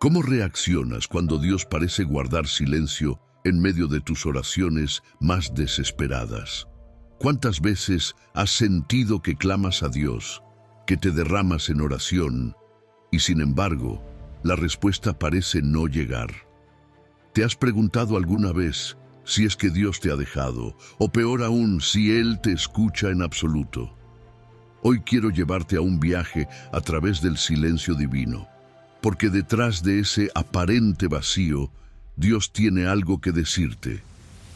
¿Cómo reaccionas cuando Dios parece guardar silencio en medio de tus oraciones más desesperadas? ¿Cuántas veces has sentido que clamas a Dios, que te derramas en oración, y sin embargo, la respuesta parece no llegar? ¿Te has preguntado alguna vez si es que Dios te ha dejado, o peor aún, si Él te escucha en absoluto? Hoy quiero llevarte a un viaje a través del silencio divino, porque detrás de ese aparente vacío, Dios tiene algo que decirte,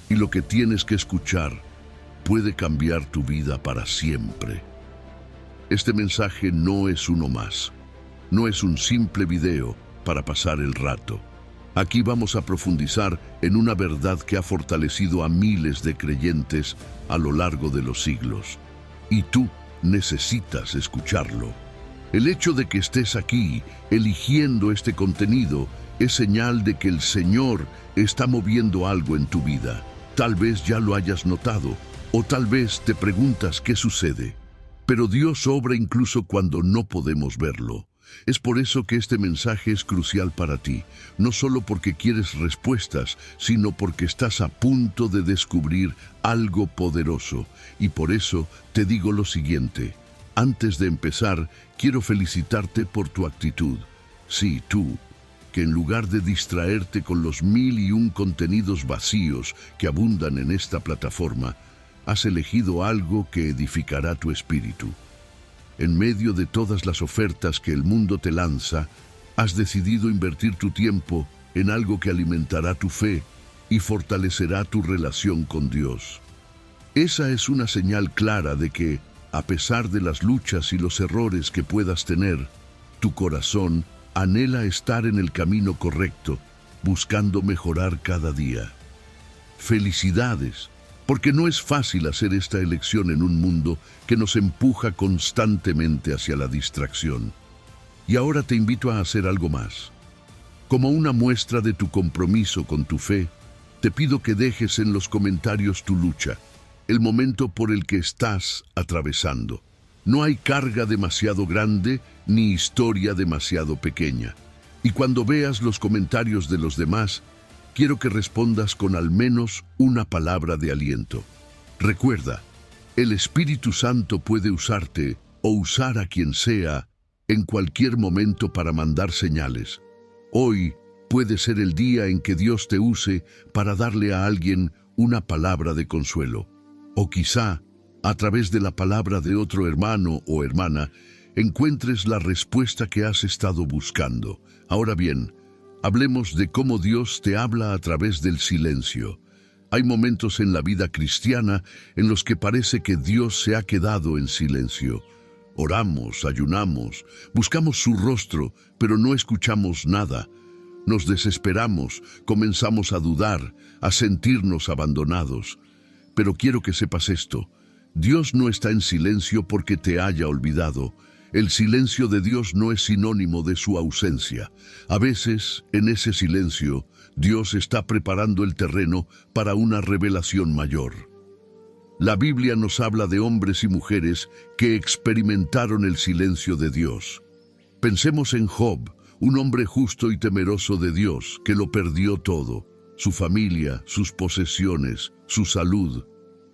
y lo que tienes que escuchar puede cambiar tu vida para siempre. Este mensaje no es uno más, no es un simple video para pasar el rato. Aquí vamos a profundizar en una verdad que ha fortalecido a miles de creyentes a lo largo de los siglos. Y tú necesitas escucharlo. El hecho de que estés aquí, eligiendo este contenido, es señal de que el Señor está moviendo algo en tu vida. Tal vez ya lo hayas notado, o tal vez te preguntas qué sucede. Pero Dios obra incluso cuando no podemos verlo. Es por eso que este mensaje es crucial para ti, no solo porque quieres respuestas, sino porque estás a punto de descubrir algo poderoso. Y por eso te digo lo siguiente. Antes de empezar, quiero felicitarte por tu actitud. Sí, tú, que en lugar de distraerte con los 1001 contenidos vacíos que abundan en esta plataforma, has elegido algo que edificará tu espíritu. En medio de todas las ofertas que el mundo te lanza, has decidido invertir tu tiempo en algo que alimentará tu fe y fortalecerá tu relación con Dios. Esa es una señal clara de que, a pesar de las luchas y los errores que puedas tener, tu corazón anhela estar en el camino correcto, buscando mejorar cada día. Felicidades, porque no es fácil hacer esta elección en un mundo que nos empuja constantemente hacia la distracción. Y ahora te invito a hacer algo más. Como una muestra de tu compromiso con tu fe, te pido que dejes en los comentarios tu lucha, el momento por el que estás atravesando. No hay carga demasiado grande ni historia demasiado pequeña. Y cuando veas los comentarios de los demás, quiero que respondas con al menos una palabra de aliento. Recuerda, el Espíritu Santo puede usarte o usar a quien sea en cualquier momento para mandar señales. Hoy puede ser el día en que Dios te use para darle a alguien una palabra de consuelo. O quizá, a través de la palabra de otro hermano o hermana, encuentres la respuesta que has estado buscando. Ahora bien, hablemos de cómo Dios te habla a través del silencio. Hay momentos en la vida cristiana en los que parece que Dios se ha quedado en silencio. Oramos, ayunamos, buscamos su rostro, pero no escuchamos nada. Nos desesperamos, comenzamos a dudar, a sentirnos abandonados. Pero quiero que sepas esto. Dios no está en silencio porque te haya olvidado. El silencio de Dios no es sinónimo de su ausencia. A veces, en ese silencio, Dios está preparando el terreno para una revelación mayor. La Biblia nos habla de hombres y mujeres que experimentaron el silencio de Dios. Pensemos en Job, un hombre justo y temeroso de Dios, que lo perdió todo: su familia, sus posesiones, su salud.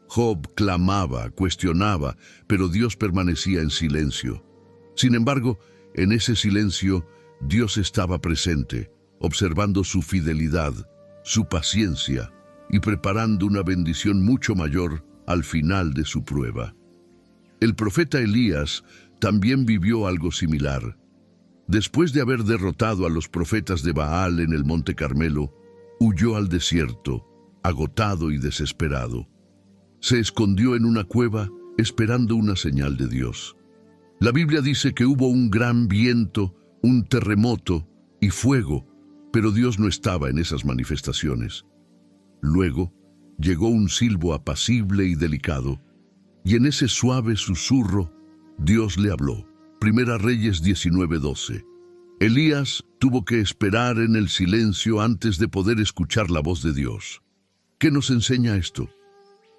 Job clamaba, cuestionaba, pero Dios permanecía en silencio. Sin embargo, en ese silencio, Dios estaba presente, observando su fidelidad, su paciencia y preparando una bendición mucho mayor al final de su prueba. El profeta Elías también vivió algo similar. Después de haber derrotado a los profetas de Baal en el Monte Carmelo, huyó al desierto, agotado y desesperado. Se escondió en una cueva esperando una señal de Dios. La Biblia dice que hubo un gran viento, un terremoto y fuego, pero Dios no estaba en esas manifestaciones. Luego llegó un silbo apacible y delicado, y en ese suave susurro Dios le habló. Primera Reyes 19:12. Elías tuvo que esperar en el silencio antes de poder escuchar la voz de Dios. ¿Qué nos enseña esto?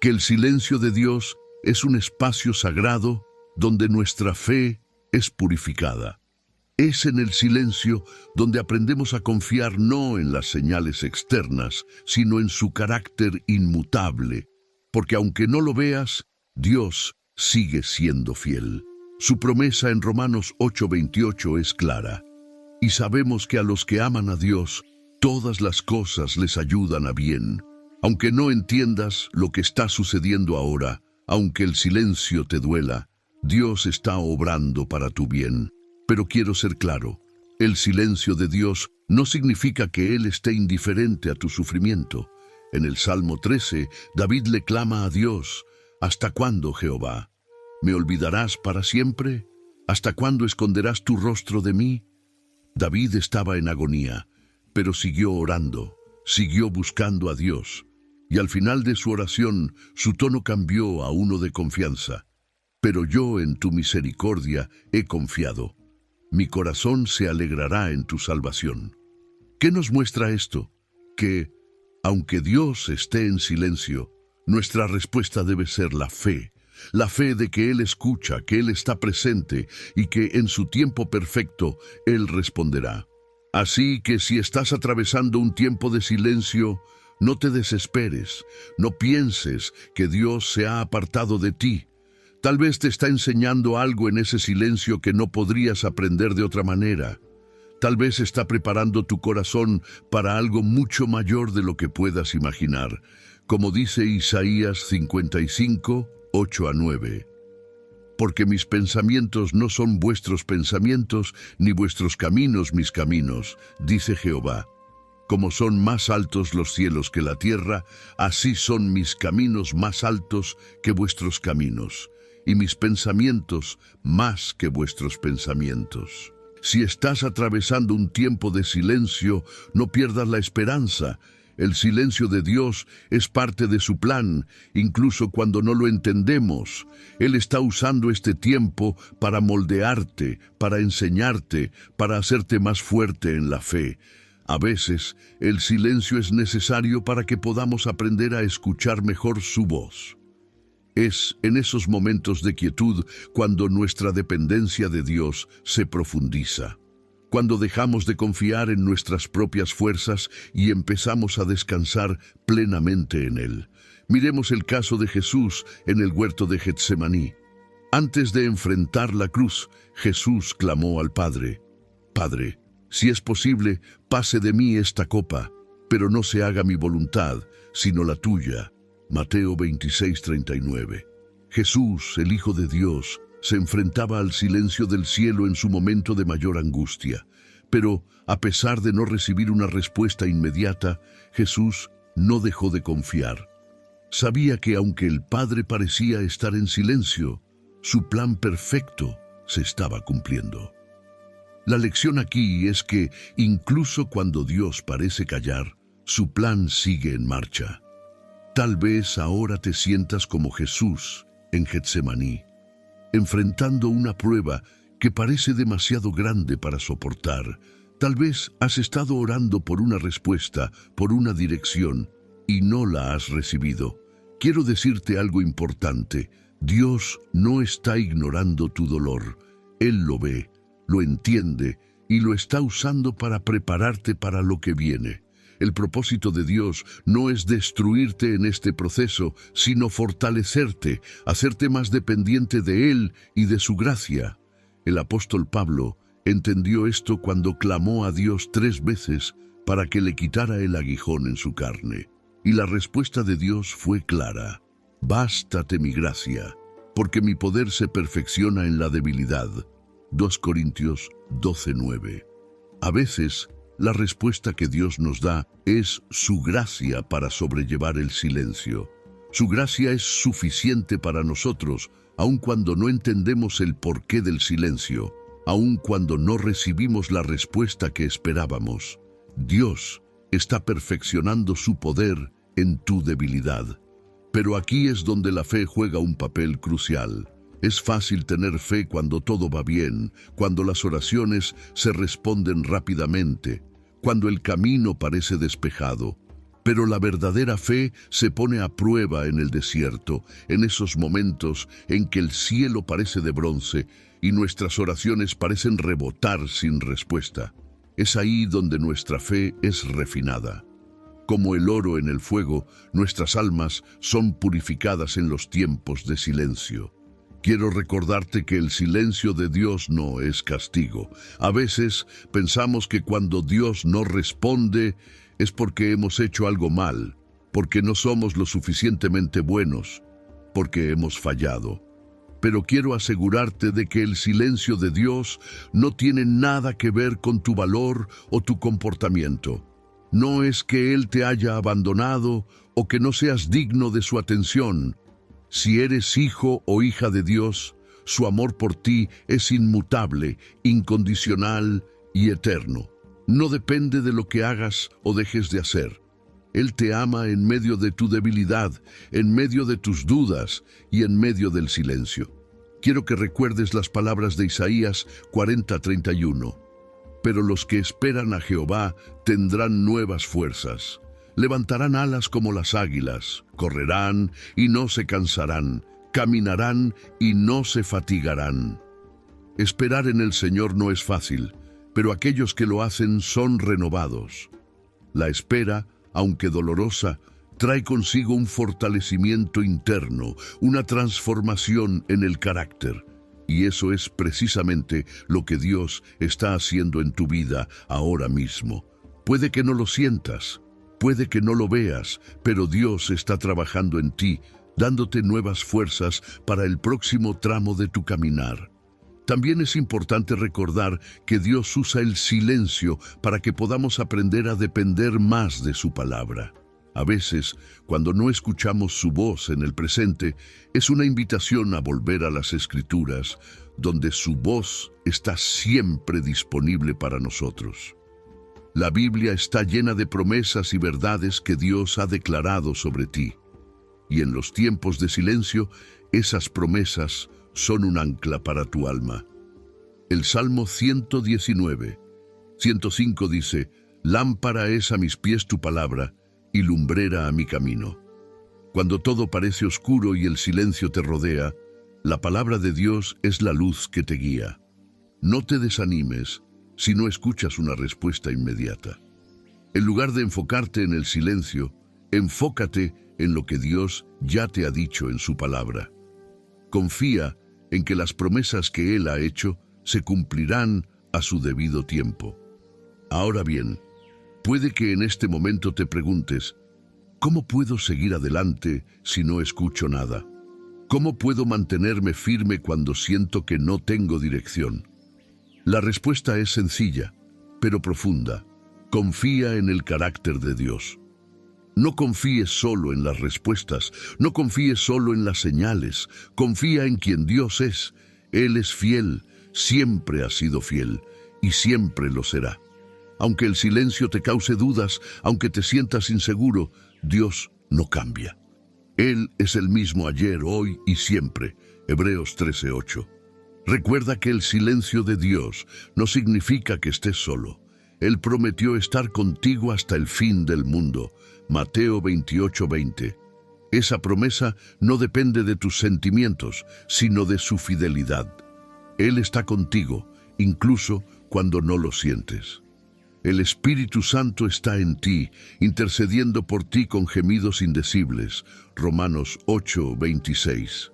Que el silencio de Dios es un espacio sagrado donde nuestra fe es purificada. Es en el silencio donde aprendemos a confiar no en las señales externas, sino en su carácter inmutable, porque aunque no lo veas, Dios sigue siendo fiel. Su promesa en Romanos 8:28 es clara, y sabemos que a los que aman a Dios, todas las cosas les ayudan a bien. Aunque no entiendas lo que está sucediendo ahora, aunque el silencio te duela, Dios está obrando para tu bien. Pero quiero ser claro, el silencio de Dios no significa que Él esté indiferente a tu sufrimiento. En el Salmo 13, David le clama a Dios: ¿Hasta cuándo, Jehová? ¿Me olvidarás para siempre? ¿Hasta cuándo esconderás tu rostro de mí? David estaba en agonía, pero siguió orando, siguió buscando a Dios, y al final de su oración su tono cambió a uno de confianza. Pero yo en tu misericordia he confiado. Mi corazón se alegrará en tu salvación. ¿Qué nos muestra esto? Que, aunque Dios esté en silencio, nuestra respuesta debe ser la fe de que Él escucha, que Él está presente y que en su tiempo perfecto Él responderá. Así que si estás atravesando un tiempo de silencio, no te desesperes, no pienses que Dios se ha apartado de ti. Tal vez te está enseñando algo en ese silencio que no podrías aprender de otra manera. Tal vez está preparando tu corazón para algo mucho mayor de lo que puedas imaginar, como dice Isaías 55, 8-9. Porque mis pensamientos no son vuestros pensamientos, ni vuestros caminos mis caminos, dice Jehová. Como son más altos los cielos que la tierra, así son mis caminos más altos que vuestros caminos, y mis pensamientos más que vuestros pensamientos. Si estás atravesando un tiempo de silencio, no pierdas la esperanza. El silencio de Dios es parte de su plan, incluso cuando no lo entendemos. Él está usando este tiempo para moldearte, para enseñarte, para hacerte más fuerte en la fe. A veces, el silencio es necesario para que podamos aprender a escuchar mejor su voz. Es en esos momentos de quietud cuando nuestra dependencia de Dios se profundiza, cuando dejamos de confiar en nuestras propias fuerzas y empezamos a descansar plenamente en Él. Miremos el caso de Jesús en el huerto de Getsemaní. Antes de enfrentar la cruz, Jesús clamó al Padre: Padre, si es posible, pase de mí esta copa, pero no se haga mi voluntad, sino la tuya. Mateo 26:39. Jesús, el Hijo de Dios, se enfrentaba al silencio del cielo en su momento de mayor angustia. Pero, a pesar de no recibir una respuesta inmediata, Jesús no dejó de confiar. Sabía que aunque el Padre parecía estar en silencio, su plan perfecto se estaba cumpliendo. La lección aquí es que, incluso cuando Dios parece callar, su plan sigue en marcha. Tal vez ahora te sientas como Jesús en Getsemaní, enfrentando una prueba que parece demasiado grande para soportar. Tal vez has estado orando por una respuesta, por una dirección, y no la has recibido. Quiero decirte algo importante. Dios no está ignorando tu dolor. Él lo ve, lo entiende y lo está usando para prepararte para lo que viene. El propósito de Dios no es destruirte en este proceso, sino fortalecerte, hacerte más dependiente de Él y de su gracia. El apóstol Pablo entendió esto cuando clamó a Dios 3 veces para que le quitara el aguijón en su carne. Y la respuesta de Dios fue clara: Bástate mi gracia, porque mi poder se perfecciona en la debilidad. 2 Corintios 12:9. A veces, la respuesta que Dios nos da es su gracia para sobrellevar el silencio. Su gracia es suficiente para nosotros, aun cuando no entendemos el porqué del silencio, aun cuando no recibimos la respuesta que esperábamos. Dios está perfeccionando su poder en tu debilidad. Pero aquí es donde la fe juega un papel crucial. Es fácil tener fe cuando todo va bien, cuando las oraciones se responden rápidamente, cuando el camino parece despejado. Pero la verdadera fe se pone a prueba en el desierto, en esos momentos en que el cielo parece de bronce y nuestras oraciones parecen rebotar sin respuesta. Es ahí donde nuestra fe es refinada. Como el oro en el fuego, nuestras almas son purificadas en los tiempos de silencio. Quiero recordarte que el silencio de Dios no es castigo. A veces pensamos que cuando Dios no responde es porque hemos hecho algo mal, porque no somos lo suficientemente buenos, porque hemos fallado. Pero quiero asegurarte de que el silencio de Dios no tiene nada que ver con tu valor o tu comportamiento. No es que Él te haya abandonado o que no seas digno de su atención. Si eres hijo o hija de Dios, su amor por ti es inmutable, incondicional y eterno. No depende de lo que hagas o dejes de hacer. Él te ama en medio de tu debilidad, en medio de tus dudas y en medio del silencio. Quiero que recuerdes las palabras de Isaías 40:31. Pero los que esperan a Jehová tendrán nuevas fuerzas. Levantarán alas como las águilas, correrán y no se cansarán, caminarán y no se fatigarán. Esperar en el Señor no es fácil, pero aquellos que lo hacen son renovados. La espera, aunque dolorosa, trae consigo un fortalecimiento interno, una transformación en el carácter. Y eso es precisamente lo que Dios está haciendo en tu vida ahora mismo. Puede que no lo sientas, puede que no lo veas, pero Dios está trabajando en ti, dándote nuevas fuerzas para el próximo tramo de tu caminar. También es importante recordar que Dios usa el silencio para que podamos aprender a depender más de su palabra. A veces, cuando no escuchamos su voz en el presente, es una invitación a volver a las Escrituras, donde su voz está siempre disponible para nosotros. La Biblia está llena de promesas y verdades que Dios ha declarado sobre ti. Y en los tiempos de silencio, esas promesas son un ancla para tu alma. El Salmo 119, 105 dice: «Lámpara es a mis pies tu palabra, y lumbrera a mi camino». Cuando todo parece oscuro y el silencio te rodea, la palabra de Dios es la luz que te guía. No te desanimes si no escuchas una respuesta inmediata. En lugar de enfocarte en el silencio, enfócate en lo que Dios ya te ha dicho en su palabra. Confía en que las promesas que Él ha hecho se cumplirán a su debido tiempo. Ahora bien, puede que en este momento te preguntes: ¿cómo puedo seguir adelante si no escucho nada? ¿Cómo puedo mantenerme firme cuando siento que no tengo dirección? La respuesta es sencilla, pero profunda. Confía en el carácter de Dios. No confíes solo en las respuestas, no confíes solo en las señales, confía en quien Dios es. Él es fiel, siempre ha sido fiel y siempre lo será. Aunque el silencio te cause dudas, aunque te sientas inseguro, Dios no cambia. Él es el mismo ayer, hoy y siempre. Hebreos 13:8. Recuerda que el silencio de Dios no significa que estés solo. Él prometió estar contigo hasta el fin del mundo. Mateo 28:20. Esa promesa no depende de tus sentimientos, sino de su fidelidad. Él está contigo, incluso cuando no lo sientes. El Espíritu Santo está en ti, intercediendo por ti con gemidos indecibles. Romanos 8:26.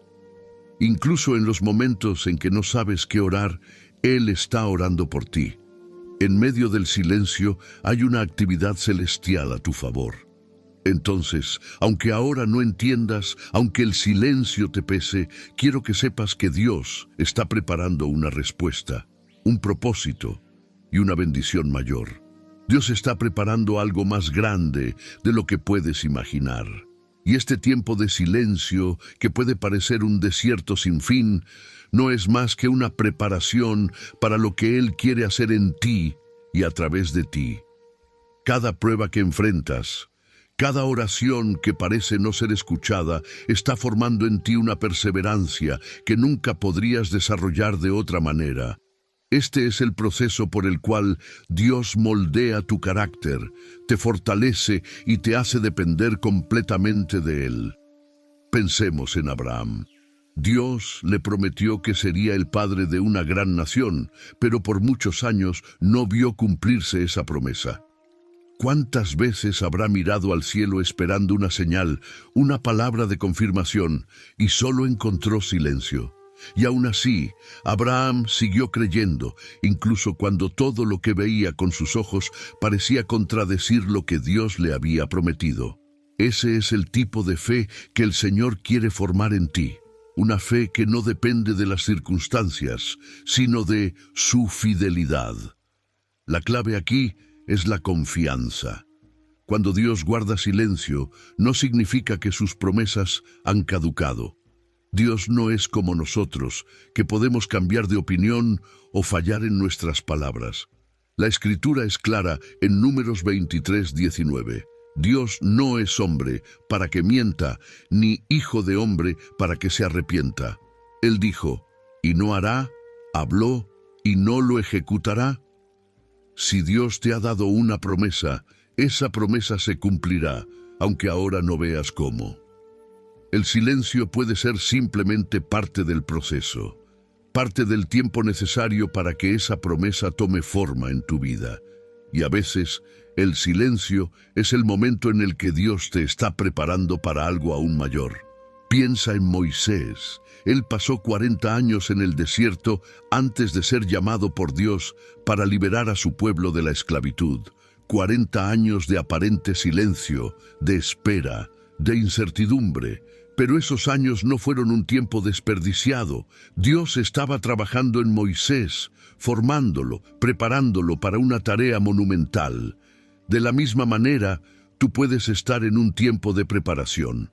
Incluso en los momentos en que no sabes qué orar, Él está orando por ti. En medio del silencio hay una actividad celestial a tu favor. Entonces, aunque ahora no entiendas, aunque el silencio te pese, quiero que sepas que Dios está preparando una respuesta, un propósito y una bendición mayor. Dios está preparando algo más grande de lo que puedes imaginar. Y este tiempo de silencio, que puede parecer un desierto sin fin, no es más que una preparación para lo que Él quiere hacer en ti y a través de ti. Cada prueba que enfrentas, cada oración que parece no ser escuchada, está formando en ti una perseverancia que nunca podrías desarrollar de otra manera. Este es el proceso por el cual Dios moldea tu carácter, te fortalece y te hace depender completamente de Él. Pensemos en Abraham. Dios le prometió que sería el padre de una gran nación, pero por muchos años no vio cumplirse esa promesa. ¿Cuántas veces habrá mirado al cielo esperando una señal, una palabra de confirmación, y solo encontró silencio? Y aún así, Abraham siguió creyendo, incluso cuando todo lo que veía con sus ojos parecía contradecir lo que Dios le había prometido. Ese es el tipo de fe que el Señor quiere formar en ti. Una fe que no depende de las circunstancias, sino de su fidelidad. La clave aquí es la confianza. Cuando Dios guarda silencio, no significa que sus promesas han caducado. Dios no es como nosotros, que podemos cambiar de opinión o fallar en nuestras palabras. La Escritura es clara en Números 23:19. Dios no es hombre para que mienta, ni hijo de hombre para que se arrepienta. Él dijo, y no hará, habló, y no lo ejecutará. Si Dios te ha dado una promesa, esa promesa se cumplirá, aunque ahora no veas cómo. El silencio puede ser simplemente parte del proceso, parte del tiempo necesario para que esa promesa tome forma en tu vida. Y a veces, el silencio es el momento en el que Dios te está preparando para algo aún mayor. Piensa en Moisés. Él pasó 40 años en el desierto antes de ser llamado por Dios para liberar a su pueblo de la esclavitud. 40 años de aparente silencio, de espera, de incertidumbre. Pero esos años no fueron un tiempo desperdiciado. Dios estaba trabajando en Moisés, formándolo, preparándolo para una tarea monumental. De la misma manera, tú puedes estar en un tiempo de preparación.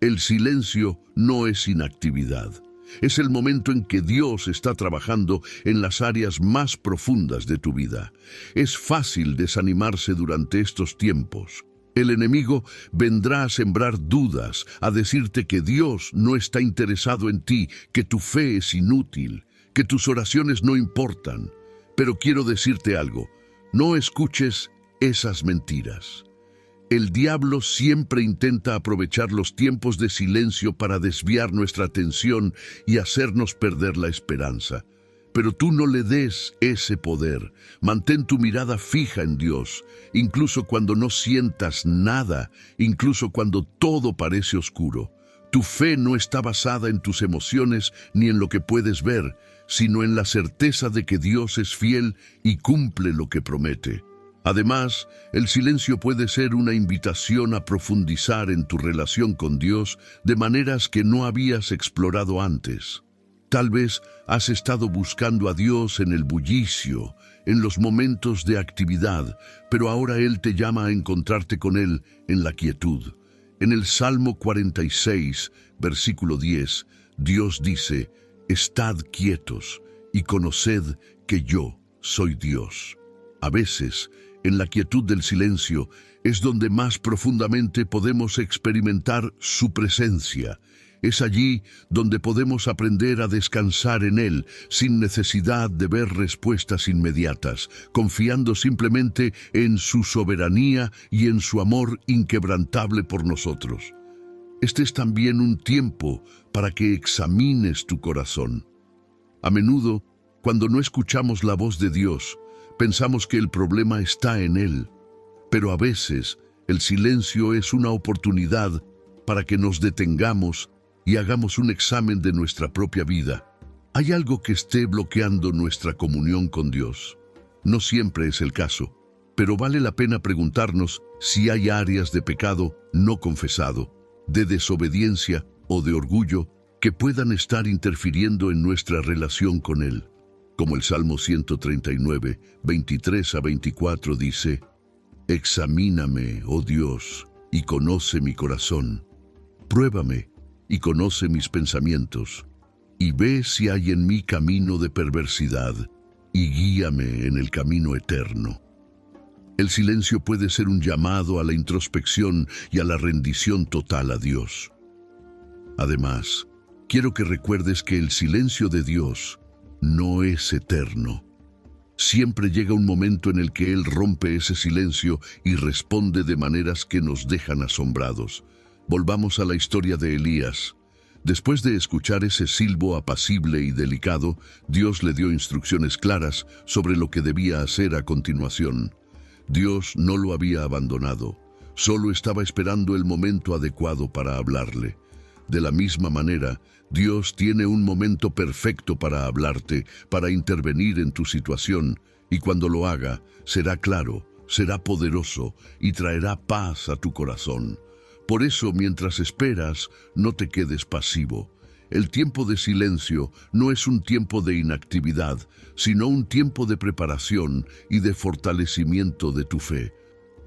El silencio no es inactividad. Es el momento en que Dios está trabajando en las áreas más profundas de tu vida. Es fácil desanimarse durante estos tiempos. El enemigo vendrá a sembrar dudas, a decirte que Dios no está interesado en ti, que tu fe es inútil, que tus oraciones no importan. Pero quiero decirte algo, no escuches esas mentiras. El diablo siempre intenta aprovechar los tiempos de silencio para desviar nuestra atención y hacernos perder la esperanza. Pero tú no le des ese poder. Mantén tu mirada fija en Dios, incluso cuando no sientas nada, incluso cuando todo parece oscuro. Tu fe no está basada en tus emociones ni en lo que puedes ver, sino en la certeza de que Dios es fiel y cumple lo que promete. Además, el silencio puede ser una invitación a profundizar en tu relación con Dios de maneras que no habías explorado antes. Tal vez has estado buscando a Dios en el bullicio, en los momentos de actividad, pero ahora Él te llama a encontrarte con Él en la quietud. En el Salmo 46, versículo 10, Dios dice, «Estad quietos y conoced que yo soy Dios». A veces, en la quietud del silencio, es donde más profundamente podemos experimentar su presencia. Es allí donde podemos aprender a descansar en Él, sin necesidad de ver respuestas inmediatas, confiando simplemente en su soberanía y en su amor inquebrantable por nosotros. Este es también un tiempo para que examines tu corazón. A menudo, cuando no escuchamos la voz de Dios, pensamos que el problema está en Él, pero a veces el silencio es una oportunidad para que nos detengamos y hagamos un examen de nuestra propia vida. ¿Hay algo que esté bloqueando nuestra comunión con Dios? No siempre es el caso, pero vale la pena preguntarnos si hay áreas de pecado no confesado, de desobediencia o de orgullo que puedan estar interfiriendo en nuestra relación con Él. Como el Salmo 139, 23 a 24 dice, «Examíname, oh Dios, y conoce mi corazón. Pruébame y conoce mis pensamientos, y ve si hay en mí camino de perversidad, y guíame en el camino eterno». El silencio puede ser un llamado a la introspección y a la rendición total a Dios. Además, quiero que recuerdes que el silencio de Dios no es eterno. Siempre llega un momento en el que Él rompe ese silencio y responde de maneras que nos dejan asombrados. Volvamos a la historia de Elías. Después de escuchar ese silbo apacible y delicado, Dios le dio instrucciones claras sobre lo que debía hacer a continuación. Dios no lo había abandonado, solo estaba esperando el momento adecuado para hablarle. De la misma manera, Dios tiene un momento perfecto para hablarte, para intervenir en tu situación, y cuando lo haga, será claro, será poderoso y traerá paz a tu corazón. Por eso, mientras esperas, no te quedes pasivo. El tiempo de silencio no es un tiempo de inactividad, sino un tiempo de preparación y de fortalecimiento de tu fe.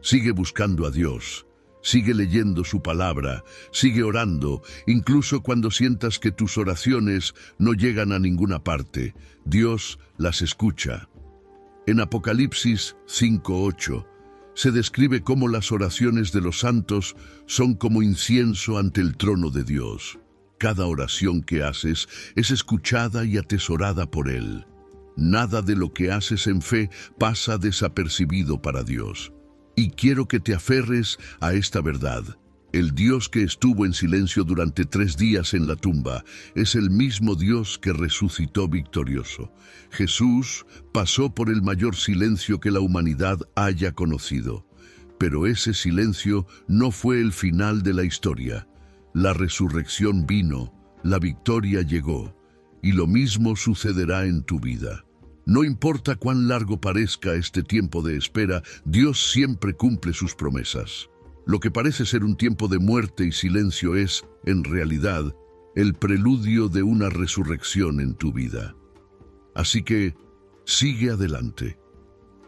Sigue buscando a Dios. Sigue leyendo su palabra, sigue orando, incluso cuando sientas que tus oraciones no llegan a ninguna parte. Dios las escucha. En Apocalipsis 5:8 se describe cómo las oraciones de los santos son como incienso ante el trono de Dios. Cada oración que haces es escuchada y atesorada por Él. Nada de lo que haces en fe pasa desapercibido para Dios. Y quiero que te aferres a esta verdad. El Dios que estuvo en silencio durante 3 días en la tumba es el mismo Dios que resucitó victorioso. Jesús pasó por el mayor silencio que la humanidad haya conocido. Pero ese silencio no fue el final de la historia. La resurrección vino, la victoria llegó, y lo mismo sucederá en tu vida. No importa cuán largo parezca este tiempo de espera, Dios siempre cumple sus promesas. Lo que parece ser un tiempo de muerte y silencio es, en realidad, el preludio de una resurrección en tu vida. Así que, sigue adelante.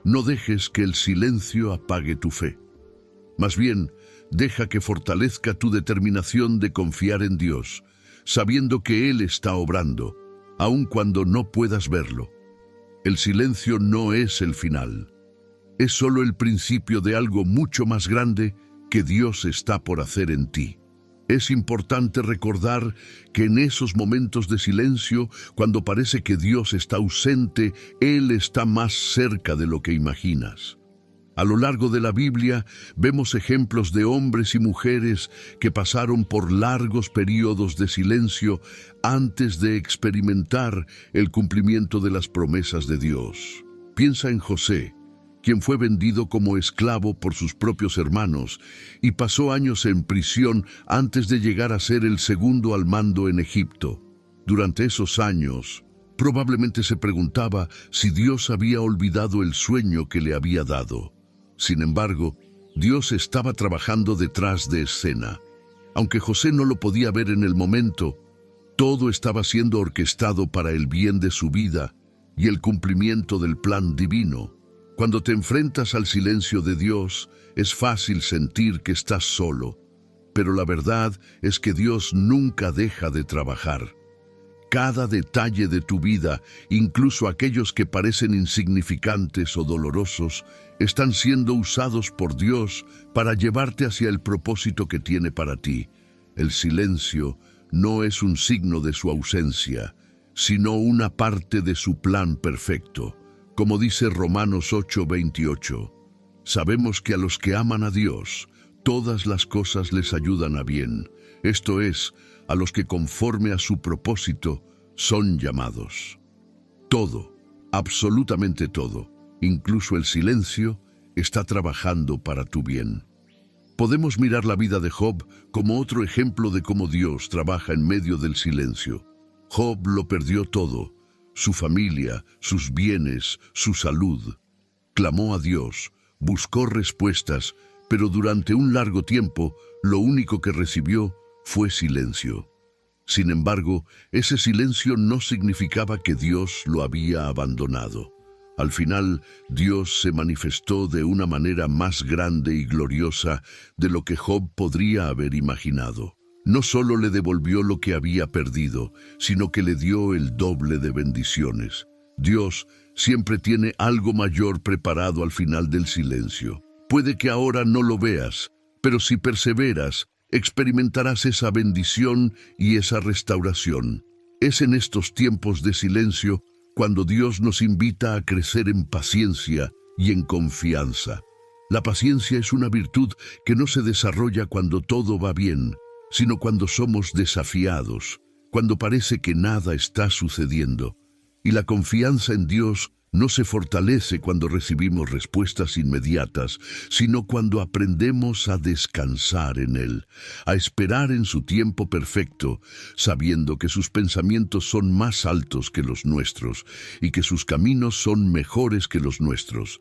No dejes que el silencio apague tu fe. Más bien, deja que fortalezca tu determinación de confiar en Dios, sabiendo que Él está obrando, aun cuando no puedas verlo. El silencio no es el final. Es solo el principio de algo mucho más grande que Dios está por hacer en ti. Es importante recordar que en esos momentos de silencio, cuando parece que Dios está ausente, Él está más cerca de lo que imaginas. A lo largo de la Biblia vemos ejemplos de hombres y mujeres que pasaron por largos periodos de silencio antes de experimentar el cumplimiento de las promesas de Dios. Piensa en José, quien fue vendido como esclavo por sus propios hermanos y pasó años en prisión antes de llegar a ser el segundo al mando en Egipto. Durante esos años, probablemente se preguntaba si Dios había olvidado el sueño que le había dado. Sin embargo, Dios estaba trabajando detrás de escena. Aunque José no lo podía ver en el momento, todo estaba siendo orquestado para el bien de su vida y el cumplimiento del plan divino. Cuando te enfrentas al silencio de Dios, es fácil sentir que estás solo, pero la verdad es que Dios nunca deja de trabajar. Cada detalle de tu vida, incluso aquellos que parecen insignificantes o dolorosos, están siendo usados por Dios para llevarte hacia el propósito que tiene para ti. El silencio no es un signo de su ausencia, sino una parte de su plan perfecto. Como dice Romanos 8:28, sabemos que a los que aman a Dios, todas las cosas les ayudan a bien. Esto es, a los que conforme a su propósito son llamados. Todo, absolutamente todo, incluso el silencio, está trabajando para tu bien. Podemos mirar la vida de Job como otro ejemplo de cómo Dios trabaja en medio del silencio. Job lo perdió todo, su familia, sus bienes, su salud. Clamó a Dios, buscó respuestas, pero durante un largo tiempo, lo único que recibió fue silencio. Sin embargo, ese silencio no significaba que Dios lo había abandonado. Al final, Dios se manifestó de una manera más grande y gloriosa de lo que Job podría haber imaginado. No solo le devolvió lo que había perdido, sino que le dio el doble de bendiciones. Dios siempre tiene algo mayor preparado al final del silencio. Puede que ahora no lo veas, pero si perseveras, experimentarás esa bendición y esa restauración. Es en estos tiempos de silencio cuando Dios nos invita a crecer en paciencia y en confianza. La paciencia es una virtud que no se desarrolla cuando todo va bien, sino cuando somos desafiados, cuando parece que nada está sucediendo. Y la confianza en Dios no se fortalece cuando recibimos respuestas inmediatas, sino cuando aprendemos a descansar en Él, a esperar en su tiempo perfecto, sabiendo que sus pensamientos son más altos que los nuestros y que sus caminos son mejores que los nuestros.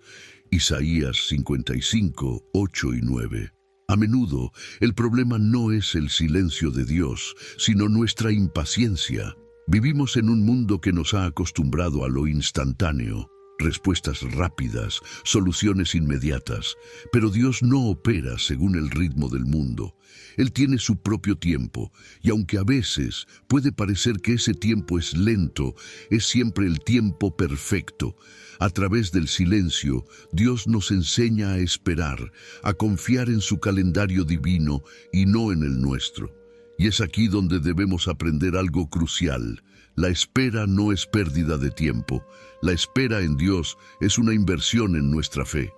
Isaías 55, 8 y 9. A menudo, el problema no es el silencio de Dios, sino nuestra impaciencia. Vivimos en un mundo que nos ha acostumbrado a lo instantáneo, respuestas rápidas, soluciones inmediatas, pero Dios no opera según el ritmo del mundo. Él tiene su propio tiempo, y aunque a veces puede parecer que ese tiempo es lento, es siempre el tiempo perfecto. A través del silencio, Dios nos enseña a esperar, a confiar en su calendario divino y no en el nuestro. Y es aquí donde debemos aprender algo crucial. La espera no es pérdida de tiempo. La espera en Dios es una inversión en nuestra fe.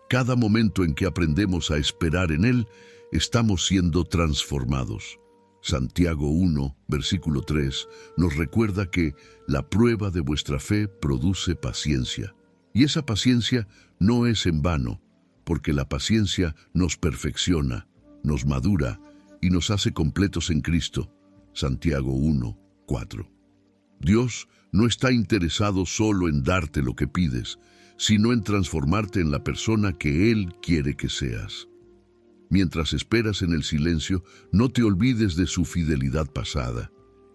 Cada momento en que aprendemos a esperar en Él, estamos siendo transformados. Santiago 1, versículo 3, nos recuerda que la prueba de vuestra fe produce paciencia. Y esa paciencia no es en vano, porque la paciencia nos perfecciona, nos madura y nos hace completos en Cristo. Santiago 1, 4. Dios no está interesado solo en darte lo que pides, sino en transformarte en la persona que Él quiere que seas. Mientras esperas en el silencio, no te olvides de su fidelidad pasada.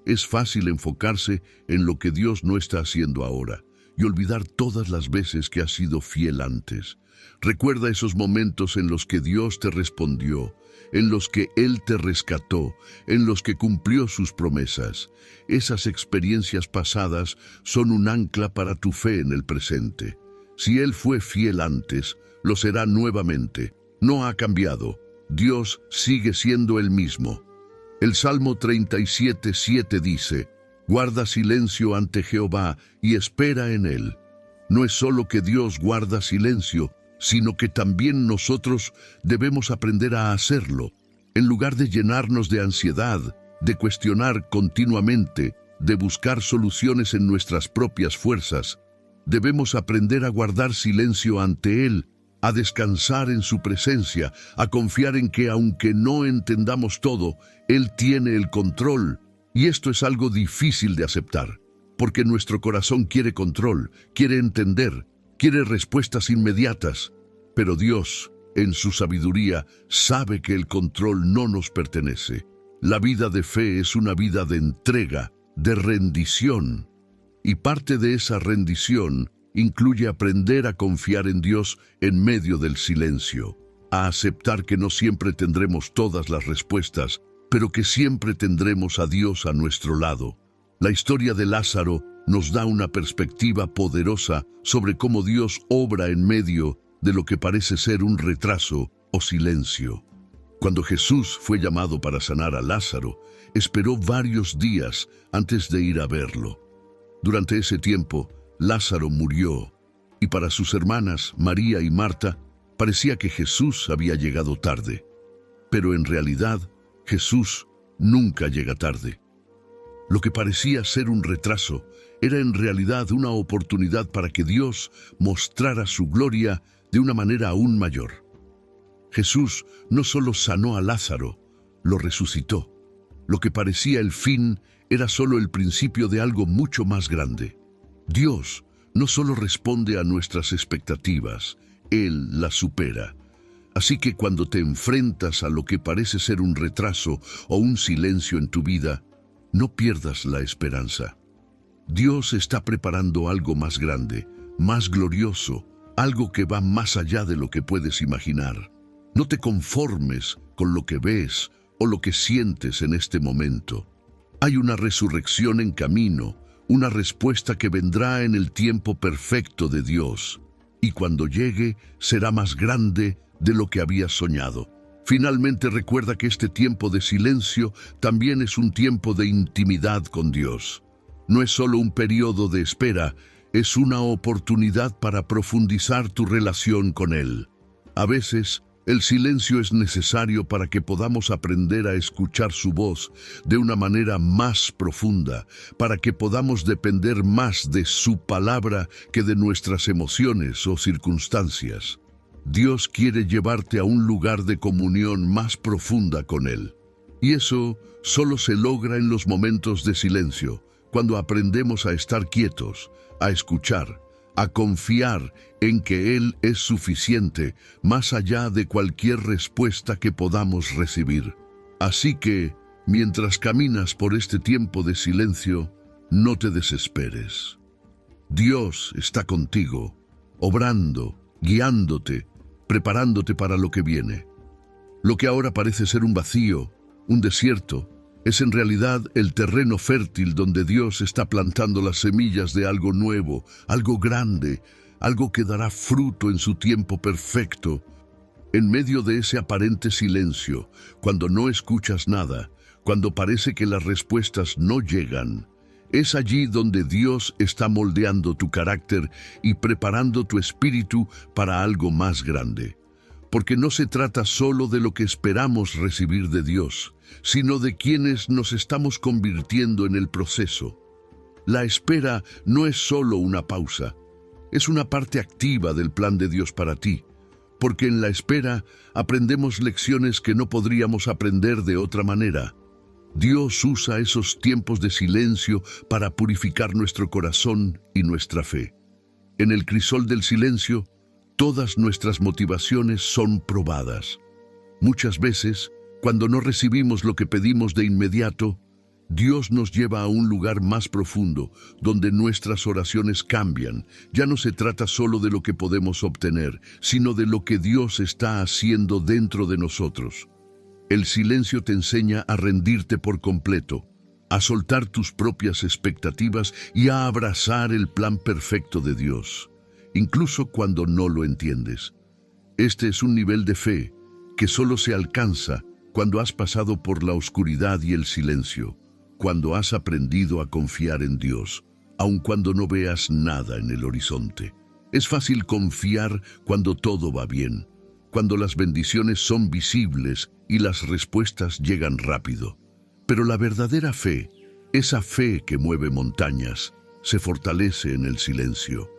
Es fácil enfocarse en lo que Dios no está haciendo ahora y olvidar todas las veces que has sido fiel antes. Recuerda esos momentos en los que Dios te respondió, en los que Él te rescató, en los que cumplió sus promesas. Esas experiencias pasadas son un ancla para tu fe en el presente. Si Él fue fiel antes, lo será nuevamente. No ha cambiado. Dios sigue siendo el mismo. El Salmo 37:7 dice: guarda silencio ante Jehová y espera en Él. No es solo que Dios guarda silencio, sino que también nosotros debemos aprender a hacerlo. En lugar de llenarnos de ansiedad, de cuestionar continuamente, de buscar soluciones en nuestras propias fuerzas, debemos aprender a guardar silencio ante Él, a descansar en su presencia, a confiar en que aunque no entendamos todo, Él tiene el control. Y esto es algo difícil de aceptar, porque nuestro corazón quiere control, quiere entender, quiere respuestas inmediatas. Pero Dios, en su sabiduría, sabe que el control no nos pertenece. La vida de fe es una vida de entrega, de rendición. Y parte de esa rendición incluye aprender a confiar en Dios en medio del silencio, a aceptar que no siempre tendremos todas las respuestas, pero que siempre tendremos a Dios a nuestro lado. La historia de Lázaro nos da una perspectiva poderosa sobre cómo Dios obra en medio de lo que parece ser un retraso o silencio. Cuando Jesús fue llamado para sanar a Lázaro, esperó varios días antes de ir a verlo. Durante ese tiempo, Lázaro murió, y para sus hermanas, María y Marta, parecía que Jesús había llegado tarde. Pero en realidad, Jesús nunca llega tarde. Lo que parecía ser un retraso era en realidad una oportunidad para que Dios mostrara su gloria de una manera aún mayor. Jesús no solo sanó a Lázaro, lo resucitó. Lo que parecía el fin era solo el principio de algo mucho más grande. Dios no solo responde a nuestras expectativas, Él las supera. Así que cuando te enfrentas a lo que parece ser un retraso o un silencio en tu vida, no pierdas la esperanza. Dios está preparando algo más grande, más glorioso, algo que va más allá de lo que puedes imaginar. No te conformes con lo que ves o lo que sientes en este momento. Hay una resurrección en camino, una respuesta que vendrá en el tiempo perfecto de Dios, y cuando llegue será más grande de lo que habías soñado. Finalmente recuerda que este tiempo de silencio también es un tiempo de intimidad con Dios. no es solo un periodo de espera, es una oportunidad para profundizar tu relación con Él. A veces, el silencio es necesario para que podamos aprender a escuchar su voz de una manera más profunda, para que podamos depender más de su palabra que de nuestras emociones o circunstancias. Dios quiere llevarte a un lugar de comunión más profunda con Él. Y eso solo se logra en los momentos de silencio, cuando aprendemos a estar quietos, a escuchar, a confiar en que Él es suficiente más allá de cualquier respuesta que podamos recibir. Así que, mientras caminas por este tiempo de silencio, no te desesperes. Dios está contigo, obrando, guiándote, preparándote para lo que viene. Lo que ahora parece ser un vacío, un desierto, es en realidad el terreno fértil donde Dios está plantando las semillas de algo nuevo, algo grande, algo que dará fruto en su tiempo perfecto. En medio de ese aparente silencio, cuando no escuchas nada, cuando parece que las respuestas no llegan, es allí donde Dios está moldeando tu carácter y preparando tu espíritu para algo más grande. Porque no se trata solo de lo que esperamos recibir de Dios, sino de quienes nos estamos convirtiendo en el proceso. La espera no es solo una pausa, es una parte activa del plan de Dios para ti, porque en la espera aprendemos lecciones que no podríamos aprender de otra manera. Dios usa esos tiempos de silencio para purificar nuestro corazón y nuestra fe. En el crisol del silencio, todas nuestras motivaciones son probadas. Muchas veces, cuando no recibimos lo que pedimos de inmediato, Dios nos lleva a un lugar más profundo, donde nuestras oraciones cambian. Ya no se trata solo de lo que podemos obtener, sino de lo que Dios está haciendo dentro de nosotros. El silencio te enseña a rendirte por completo, a soltar tus propias expectativas y a abrazar el plan perfecto de Dios, incluso cuando no lo entiendes. Este es un nivel de fe que solo se alcanza cuando has pasado por la oscuridad y el silencio, cuando has aprendido a confiar en Dios, aun cuando no veas nada en el horizonte. Es fácil confiar cuando todo va bien, cuando las bendiciones son visibles y las respuestas llegan rápido. Pero la verdadera fe, esa fe que mueve montañas, se fortalece en el silencio,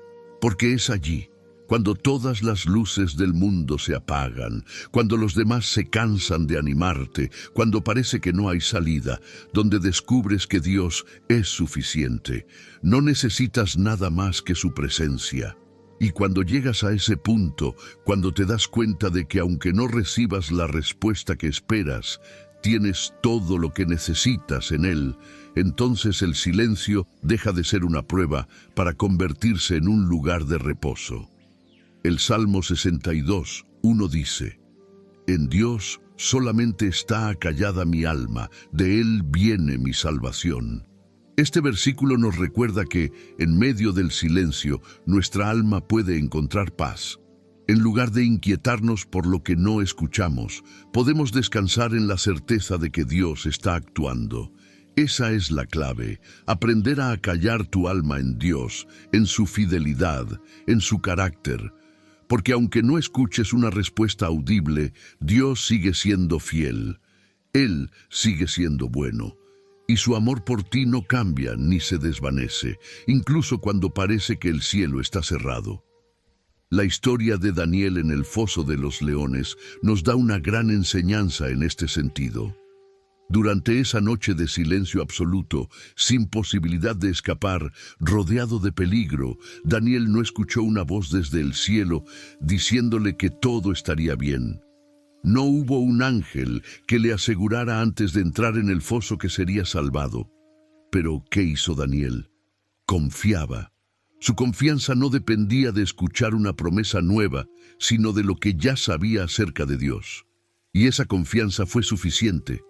porque es allí, cuando todas las luces del mundo se apagan, cuando los demás se cansan de animarte, cuando parece que no hay salida, donde descubres que Dios es suficiente. No necesitas nada más que su presencia. Y cuando llegas a ese punto, cuando te das cuenta de que aunque no recibas la respuesta que esperas, tienes todo lo que necesitas en Él, entonces el silencio deja de ser una prueba para convertirse en un lugar de reposo. El Salmo 62:1 dice: En Dios solamente está acallada mi alma, de Él viene mi salvación. Este versículo nos recuerda que, en medio del silencio, nuestra alma puede encontrar paz. En lugar de inquietarnos por lo que no escuchamos, podemos descansar en la certeza de que Dios está actuando. Esa es la clave, aprender a acallar tu alma en Dios, en su fidelidad, en su carácter. Porque aunque no escuches una respuesta audible, Dios sigue siendo fiel. Él sigue siendo bueno. Y su amor por ti no cambia ni se desvanece, incluso cuando parece que el cielo está cerrado. La historia de Daniel en el foso de los leones nos da una gran enseñanza en este sentido. Durante esa noche de silencio absoluto, sin posibilidad de escapar, rodeado de peligro, Daniel no escuchó una voz desde el cielo diciéndole que todo estaría bien. No hubo un ángel que le asegurara antes de entrar en el foso que sería salvado. Pero, ¿qué hizo Daniel? Confiaba. Su confianza no dependía de escuchar una promesa nueva, sino de lo que ya sabía acerca de Dios. Y esa confianza fue suficiente.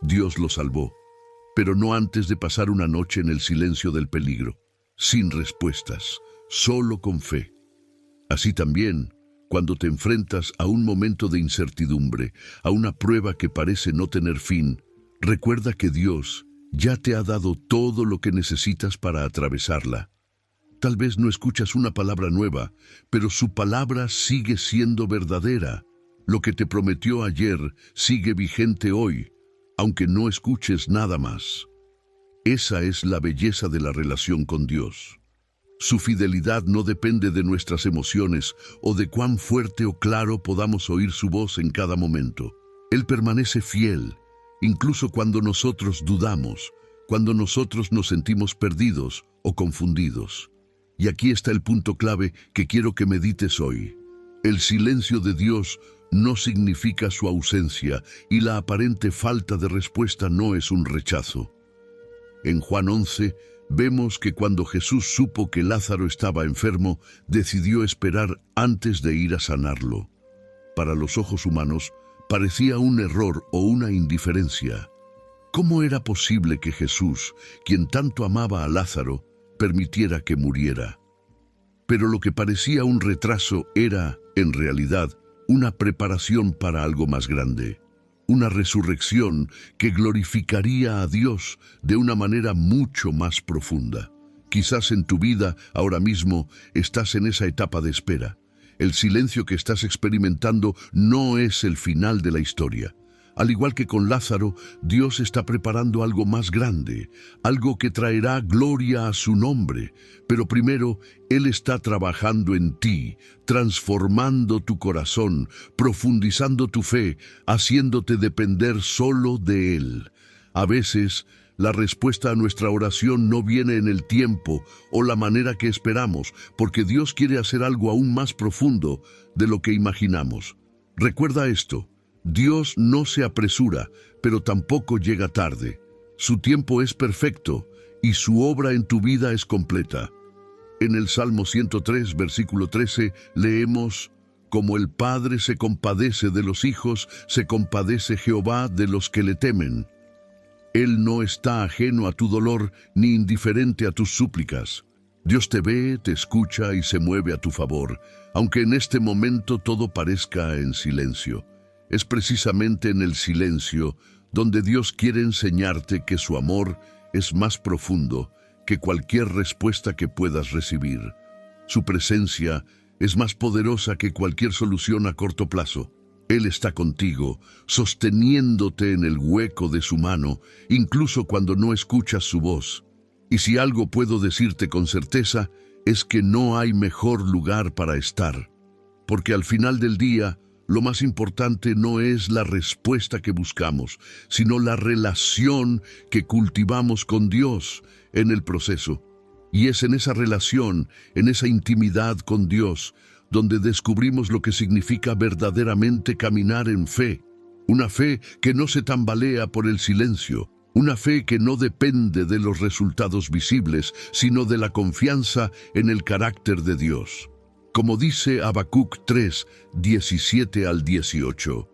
Dios lo salvó, pero no antes de pasar una noche en el silencio del peligro, sin respuestas, solo con fe. Así también, cuando te enfrentas a un momento de incertidumbre, a una prueba que parece no tener fin, recuerda que Dios, ya te ha dado todo lo que necesitas para atravesarla. Tal vez no escuchas una palabra nueva, pero su palabra sigue siendo verdadera. Lo que te prometió ayer sigue vigente hoy, aunque no escuches nada más. Esa es la belleza de la relación con Dios. Su fidelidad no depende de nuestras emociones o de cuán fuerte o claro podamos oír su voz en cada momento. Él permanece fiel, incluso cuando nosotros dudamos, cuando nosotros nos sentimos perdidos o confundidos. Y aquí está el punto clave que quiero que medites hoy. El silencio de Dios no significa su ausencia y la aparente falta de respuesta no es un rechazo. En Juan 11 vemos que cuando Jesús supo que Lázaro estaba enfermo, decidió esperar antes de ir a sanarlo. Para los ojos humanos, parecía un error o una indiferencia. ¿Cómo era posible que Jesús, quien tanto amaba a Lázaro, permitiera que muriera? Pero lo que parecía un retraso era, en realidad, una preparación para algo más grande. Una resurrección que glorificaría a Dios de una manera mucho más profunda. Quizás en tu vida, ahora mismo, estás en esa etapa de espera. El silencio que estás experimentando no es el final de la historia. Al igual que con Lázaro, Dios está preparando algo más grande, algo que traerá gloria a su nombre. Pero primero, Él está trabajando en ti, transformando tu corazón, profundizando tu fe, haciéndote depender solo de Él. A veces, la respuesta a nuestra oración no viene en el tiempo o la manera que esperamos, porque Dios quiere hacer algo aún más profundo de lo que imaginamos. Recuerda esto. Dios no se apresura, pero tampoco llega tarde. Su tiempo es perfecto y su obra en tu vida es completa. En el Salmo 103, versículo 13, leemos: Como el Padre se compadece de los hijos, se compadece Jehová de los que le temen. Él no está ajeno a tu dolor ni indiferente a tus súplicas. Dios te ve, te escucha y se mueve a tu favor, aunque en este momento todo parezca en silencio. Es precisamente en el silencio donde Dios quiere enseñarte que su amor es más profundo que cualquier respuesta que puedas recibir. Su presencia es más poderosa que cualquier solución a corto plazo. Él está contigo, sosteniéndote en el hueco de su mano, incluso cuando no escuchas su voz. Y si algo puedo decirte con certeza, es que no hay mejor lugar para estar. Porque al final del día, lo más importante no es la respuesta que buscamos, sino la relación que cultivamos con Dios en el proceso. Y es en esa relación, en esa intimidad con Dios, donde descubrimos lo que significa verdaderamente caminar en fe. Una fe que no se tambalea por el silencio, una fe que no depende de los resultados visibles, sino de la confianza en el carácter de Dios. Como dice Habacuc 3, 17 al 18,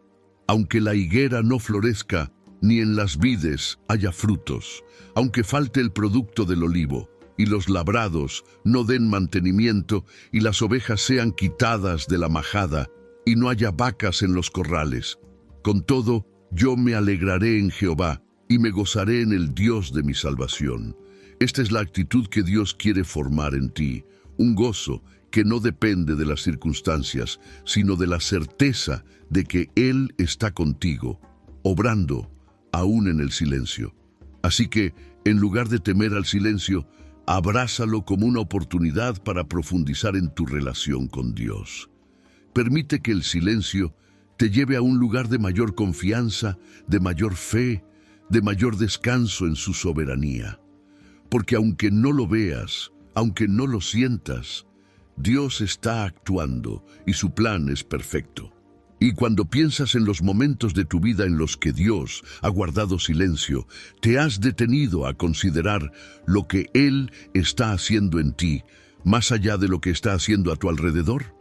aunque la higuera no florezca, ni en las vides haya frutos, aunque falte el producto del olivo, y los labrados no den mantenimiento, y las ovejas sean quitadas de la majada, y no haya vacas en los corrales. Con todo, yo me alegraré en Jehová, y me gozaré en el Dios de mi salvación. Esta es la actitud que Dios quiere formar en ti, un gozo que no depende de las circunstancias, sino de la certeza de que Él está contigo, obrando aún en el silencio. Así que, en lugar de temer al silencio, abrázalo como una oportunidad para profundizar en tu relación con Dios. Permite que el silencio te lleve a un lugar de mayor confianza, de mayor fe, de mayor descanso en su soberanía. Porque aunque no lo veas, aunque no lo sientas, Dios está actuando y su plan es perfecto. Y cuando piensas en los momentos de tu vida en los que Dios ha guardado silencio, te has detenido a considerar lo que Él está haciendo en ti, más allá de lo que está haciendo a tu alrededor.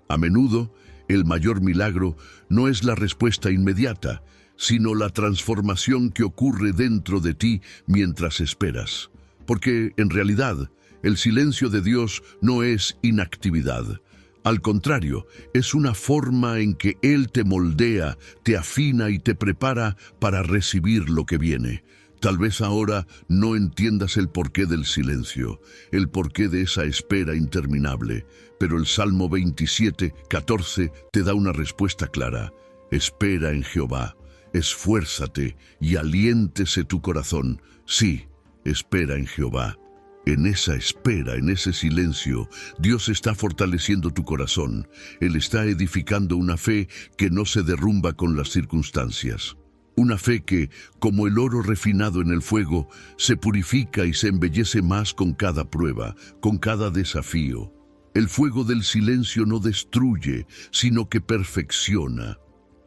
A menudo, el mayor milagro no es la respuesta inmediata, sino la transformación que ocurre dentro de ti mientras esperas. Porque, en realidad, el silencio de Dios no es inactividad. Al contrario, es una forma en que Él te moldea, te afina y te prepara para recibir lo que viene, Tal vez ahora no entiendas el porqué del silencio, el porqué de esa espera interminable, pero el Salmo 27:14 te da una respuesta clara. Espera en Jehová, esfuérzate y aliéntese tu corazón. Sí, espera en Jehová. En esa espera, en ese silencio, Dios está fortaleciendo tu corazón. Él está edificando una fe que no se derrumba con las circunstancias. Una fe que, como el oro refinado en el fuego, se purifica y se embellece más con cada prueba, con cada desafío. El fuego del silencio no destruye, sino que perfecciona.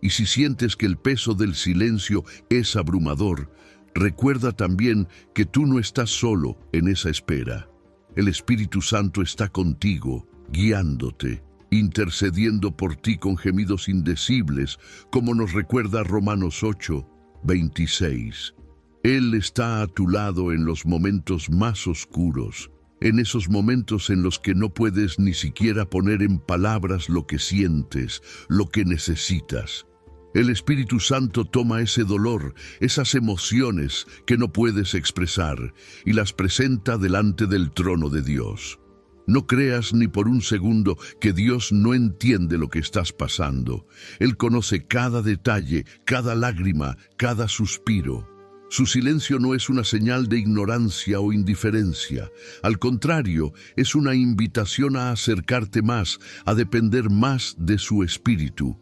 Y si sientes que el peso del silencio es abrumador, recuerda también que tú no estás solo en esa espera. El Espíritu Santo está contigo, guiándote, intercediendo por ti con gemidos indecibles, como nos recuerda Romanos 8:26. Él está a tu lado en los momentos más oscuros, en esos momentos en los que no puedes ni siquiera poner en palabras lo que sientes, lo que necesitas. El Espíritu Santo toma ese dolor, esas emociones que no puedes expresar, y las presenta delante del trono de Dios. No creas ni por un segundo que Dios no entiende lo que estás pasando. Él conoce cada detalle, cada lágrima, cada suspiro. Su silencio no es una señal de ignorancia o indiferencia. Al contrario, es una invitación a acercarte más, a depender más de su espíritu.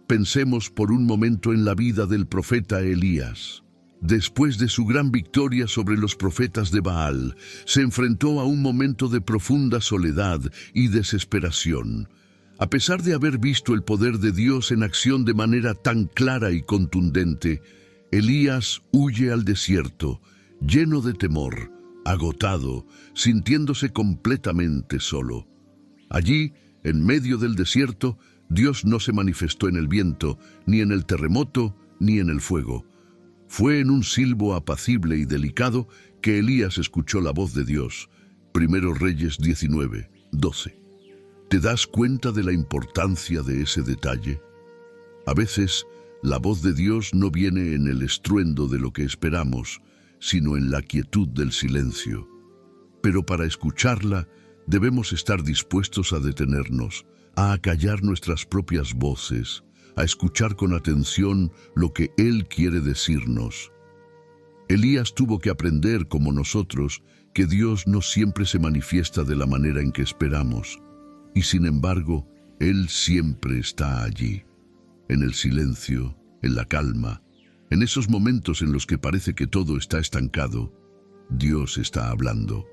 Pensemos por un momento en la vida del profeta Elías. Después de su gran victoria sobre los profetas de Baal, se enfrentó a un momento de profunda soledad y desesperación. A pesar de haber visto el poder de Dios en acción de manera tan clara y contundente, Elías huye al desierto, lleno de temor, agotado, sintiéndose completamente solo. Allí, en medio del desierto, Dios no se manifestó en el viento, ni en el terremoto, ni en el fuego. Fue en un silbo apacible y delicado que Elías escuchó la voz de Dios. Primero Reyes 19:12. ¿Te das cuenta de la importancia de ese detalle? A veces, la voz de Dios no viene en el estruendo de lo que esperamos, sino en la quietud del silencio. Pero para escucharla, debemos estar dispuestos a detenernos, a acallar nuestras propias voces, a escuchar con atención lo que Él quiere decirnos. Elías tuvo que aprender, como nosotros, que Dios no siempre se manifiesta de la manera en que esperamos, y sin embargo, Él siempre está allí, en el silencio, en la calma, en esos momentos en los que parece que todo está estancado. Dios está hablando,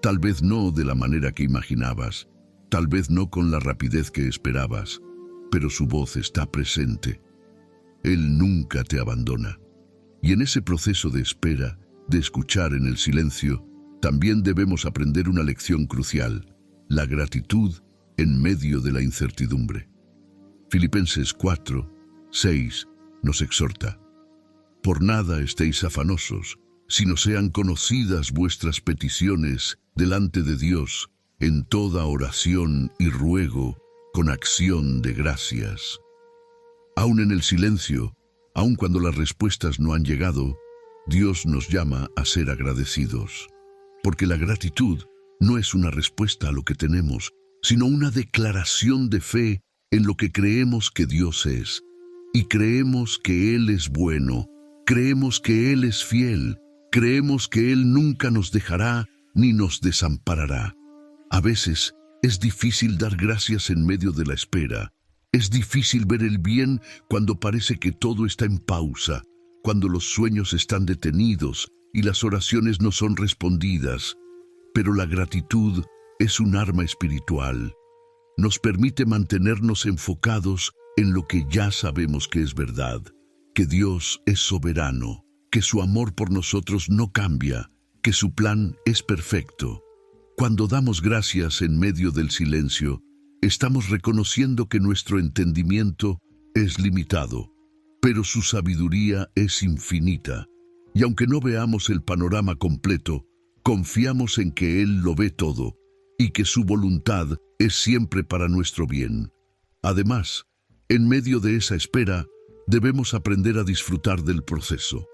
tal vez no de la manera que imaginabas, tal vez no con la rapidez que esperabas, pero su voz está presente. Él nunca te abandona. Y en ese proceso de espera, de escuchar en el silencio, también debemos aprender una lección crucial: la gratitud en medio de la incertidumbre. Filipenses 4:6 nos exhorta: por nada estéis afanosos, sino sean conocidas vuestras peticiones delante de Dios, en toda oración y ruego, con acción de gracias. Aún en el silencio, aun cuando las respuestas no han llegado, Dios nos llama a ser agradecidos. Porque la gratitud no es una respuesta a lo que tenemos, sino una declaración de fe en lo que creemos que Dios es. Y creemos que Él es bueno, creemos que Él es fiel, creemos que Él nunca nos dejará ni nos desamparará. A veces es difícil dar gracias en medio de la espera. Es difícil ver el bien cuando parece que todo está en pausa, cuando los sueños están detenidos y las oraciones no son respondidas. Pero la gratitud es un arma espiritual. Nos permite mantenernos enfocados en lo que ya sabemos que es verdad, que Dios es soberano, que su amor por nosotros no cambia, que su plan es perfecto. Cuando damos gracias en medio del silencio, estamos reconociendo que nuestro entendimiento es limitado, pero su sabiduría es infinita. Y aunque no veamos el panorama completo, confiamos en que Él lo ve todo y que su voluntad es siempre para nuestro bien. Además, en medio de esa espera, debemos aprender a disfrutar del proceso.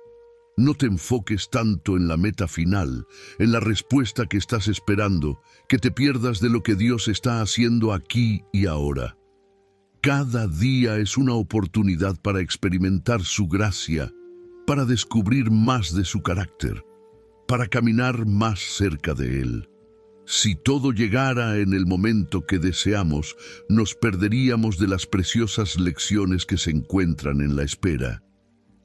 No te enfoques tanto en la meta final, en la respuesta que estás esperando, que te pierdas de lo que Dios está haciendo aquí y ahora. Cada día es una oportunidad para experimentar su gracia, para descubrir más de su carácter, para caminar más cerca de Él. Si todo llegara en el momento que deseamos, nos perderíamos de las preciosas lecciones que se encuentran en la espera.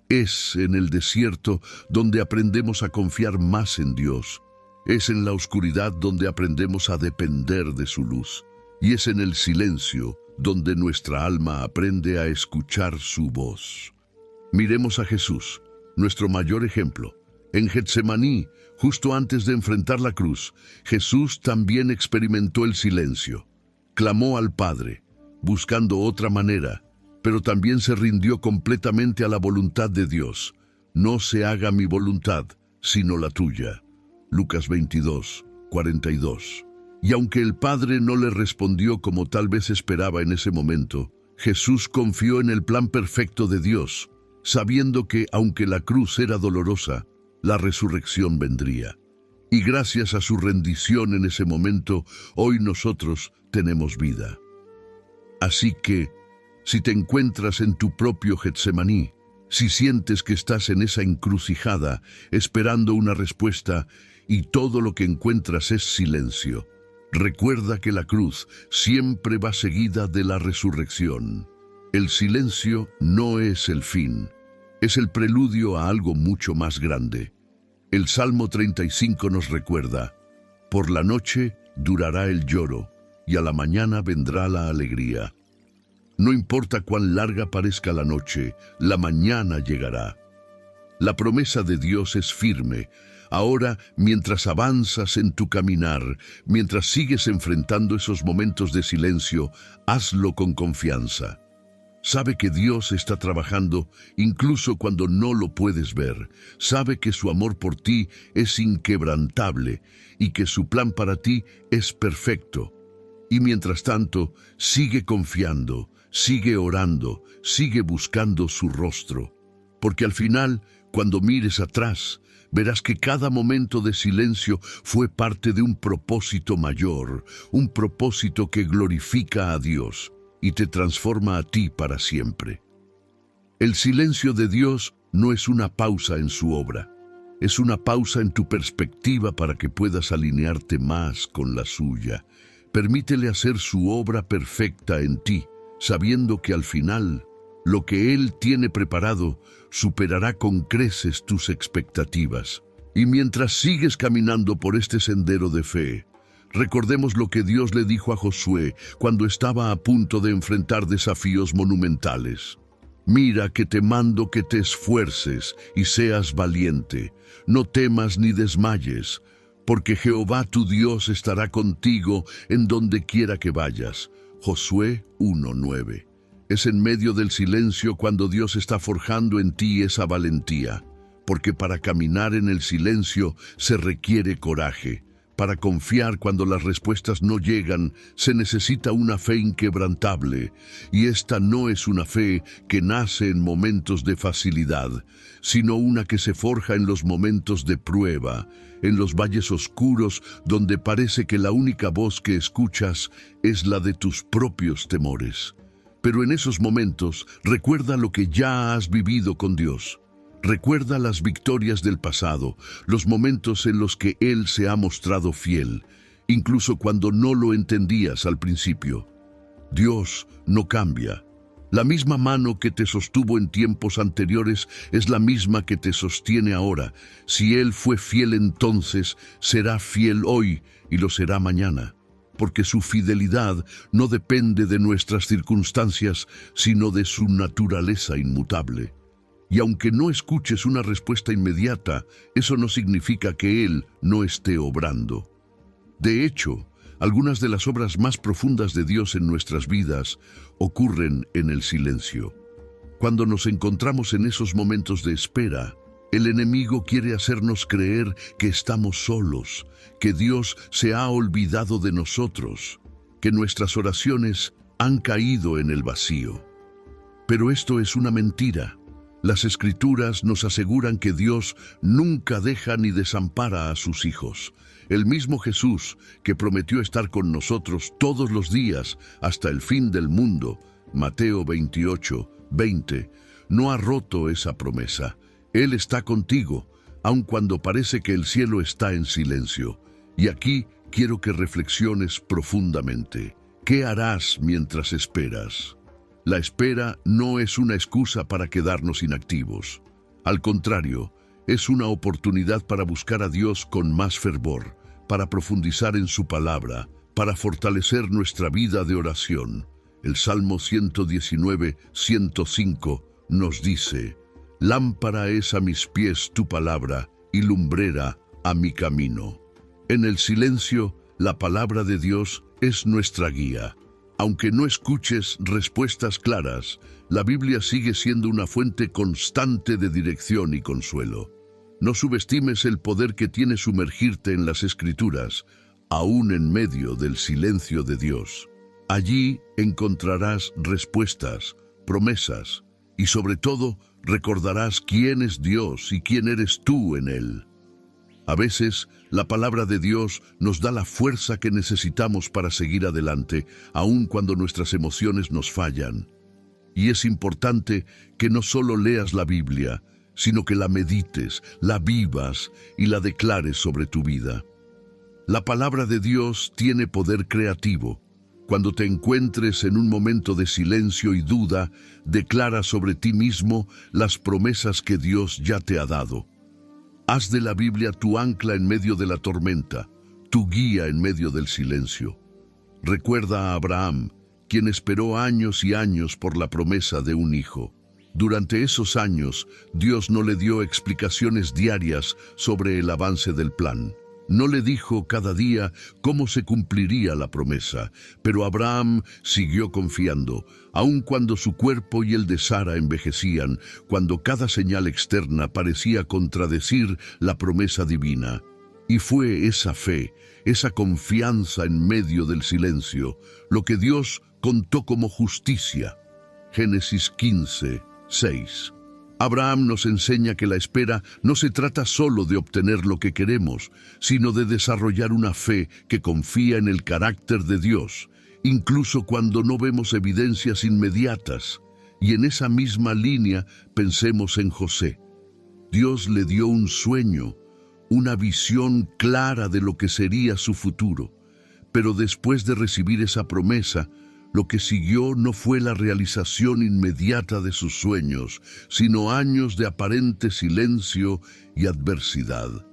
Es en el desierto donde aprendemos a confiar más en Dios. Es en la oscuridad donde aprendemos a depender de su luz. Y es en el silencio donde nuestra alma aprende a escuchar su voz. Miremos a Jesús, nuestro mayor ejemplo. En Getsemaní, justo antes de enfrentar la cruz, Jesús también experimentó el silencio. Clamó al Padre, buscando otra manera, pero también se rindió completamente a la voluntad de Dios. No se haga mi voluntad, sino la tuya. Lucas 22, 42. Y aunque el Padre no le respondió como tal vez esperaba en ese momento, Jesús confió en el plan perfecto de Dios, sabiendo que, aunque la cruz era dolorosa, la resurrección vendría. Y gracias a su rendición en ese momento, hoy nosotros tenemos vida. Así que, si te encuentras en tu propio Getsemaní, si sientes que estás en esa encrucijada, esperando una respuesta, y todo lo que encuentras es silencio, recuerda que la cruz siempre va seguida de la resurrección. El silencio no es el fin, es el preludio a algo mucho más grande. El Salmo 35 nos recuerda: por la noche durará el lloro, y a la mañana vendrá la alegría. No importa cuán larga parezca la noche, la mañana llegará. La promesa de Dios es firme. Ahora, mientras avanzas en tu caminar, mientras sigues enfrentando esos momentos de silencio, hazlo con confianza. Sabe que Dios está trabajando incluso cuando no lo puedes ver. Sabe que su amor por ti es inquebrantable y que su plan para ti es perfecto. Y mientras tanto, sigue confiando, sigue orando, sigue buscando su rostro. Porque al final, cuando mires atrás, verás que cada momento de silencio fue parte de un propósito mayor, un propósito que glorifica a Dios y te transforma a ti para siempre. El silencio de Dios no es una pausa en su obra, es una pausa en tu perspectiva para que puedas alinearte más con la suya. Permítele hacer su obra perfecta en ti, sabiendo que al final, lo que Él tiene preparado superará con creces tus expectativas. Y mientras sigues caminando por este sendero de fe, recordemos lo que Dios le dijo a Josué cuando estaba a punto de enfrentar desafíos monumentales. Mira que te mando que te esfuerces y seas valiente. No temas ni desmayes, porque Jehová tu Dios estará contigo en donde quiera que vayas. Josué 1:9. Es en medio del silencio cuando Dios está forjando en ti esa valentía, porque para caminar en el silencio se requiere coraje. Para confiar cuando las respuestas no llegan, se necesita una fe inquebrantable, y esta no es una fe que nace en momentos de facilidad, sino una que se forja en los momentos de prueba, en los valles oscuros donde parece que la única voz que escuchas es la de tus propios temores. Pero en esos momentos, recuerda lo que ya has vivido con Dios. Recuerda las victorias del pasado, los momentos en los que Él se ha mostrado fiel, incluso cuando no lo entendías al principio. Dios no cambia. La misma mano que te sostuvo en tiempos anteriores es la misma que te sostiene ahora. Si Él fue fiel entonces, será fiel hoy y lo será mañana. Porque su fidelidad no depende de nuestras circunstancias, sino de su naturaleza inmutable. Y aunque no escuches una respuesta inmediata, eso no significa que Él no esté obrando. De hecho, algunas de las obras más profundas de Dios en nuestras vidas ocurren en el silencio. Cuando nos encontramos en esos momentos de espera, el enemigo quiere hacernos creer que estamos solos, que Dios se ha olvidado de nosotros, que nuestras oraciones han caído en el vacío. Pero esto es una mentira. Las Escrituras nos aseguran que Dios nunca deja ni desampara a sus hijos. El mismo Jesús, que prometió estar con nosotros todos los días hasta el fin del mundo, Mateo 28:20, no ha roto esa promesa. Él está contigo, aun cuando parece que el cielo está en silencio. Y aquí quiero que reflexiones profundamente. ¿Qué harás mientras esperas? La espera no es una excusa para quedarnos inactivos. Al contrario, es una oportunidad para buscar a Dios con más fervor, para profundizar en su palabra, para fortalecer nuestra vida de oración. El Salmo 119:105 nos dice: «Lámpara es a mis pies tu palabra y lumbrera a mi camino». En el silencio, la palabra de Dios es nuestra guía. Aunque no escuches respuestas claras, la Biblia sigue siendo una fuente constante de dirección y consuelo. No subestimes el poder que tiene sumergirte en las Escrituras, aún en medio del silencio de Dios. Allí encontrarás respuestas, promesas y sobre todo recordarás quién es Dios y quién eres tú en Él. A veces, la palabra de Dios nos da la fuerza que necesitamos para seguir adelante, aun cuando nuestras emociones nos fallan. Y es importante que no solo leas la Biblia, sino que la medites, la vivas y la declares sobre tu vida. La palabra de Dios tiene poder creativo. Cuando te encuentres en un momento de silencio y duda, declara sobre ti mismo las promesas que Dios ya te ha dado. Haz de la Biblia tu ancla en medio de la tormenta, tu guía en medio del silencio. Recuerda a Abraham, quien esperó años y años por la promesa de un hijo. Durante esos años, Dios no le dio explicaciones diarias sobre el avance del plan. No le dijo cada día cómo se cumpliría la promesa, pero Abraham siguió confiando, aun cuando su cuerpo y el de Sara envejecían, cuando cada señal externa parecía contradecir la promesa divina. Y fue esa fe, esa confianza en medio del silencio, lo que Dios contó como justicia. Génesis 15:6. Abraham nos enseña que la espera no se trata solo de obtener lo que queremos, sino de desarrollar una fe que confía en el carácter de Dios, incluso cuando no vemos evidencias inmediatas. Y en esa misma línea pensemos en José. Dios le dio un sueño, una visión clara de lo que sería su futuro. Pero después de recibir esa promesa, lo que siguió no fue la realización inmediata de sus sueños, sino años de aparente silencio y adversidad.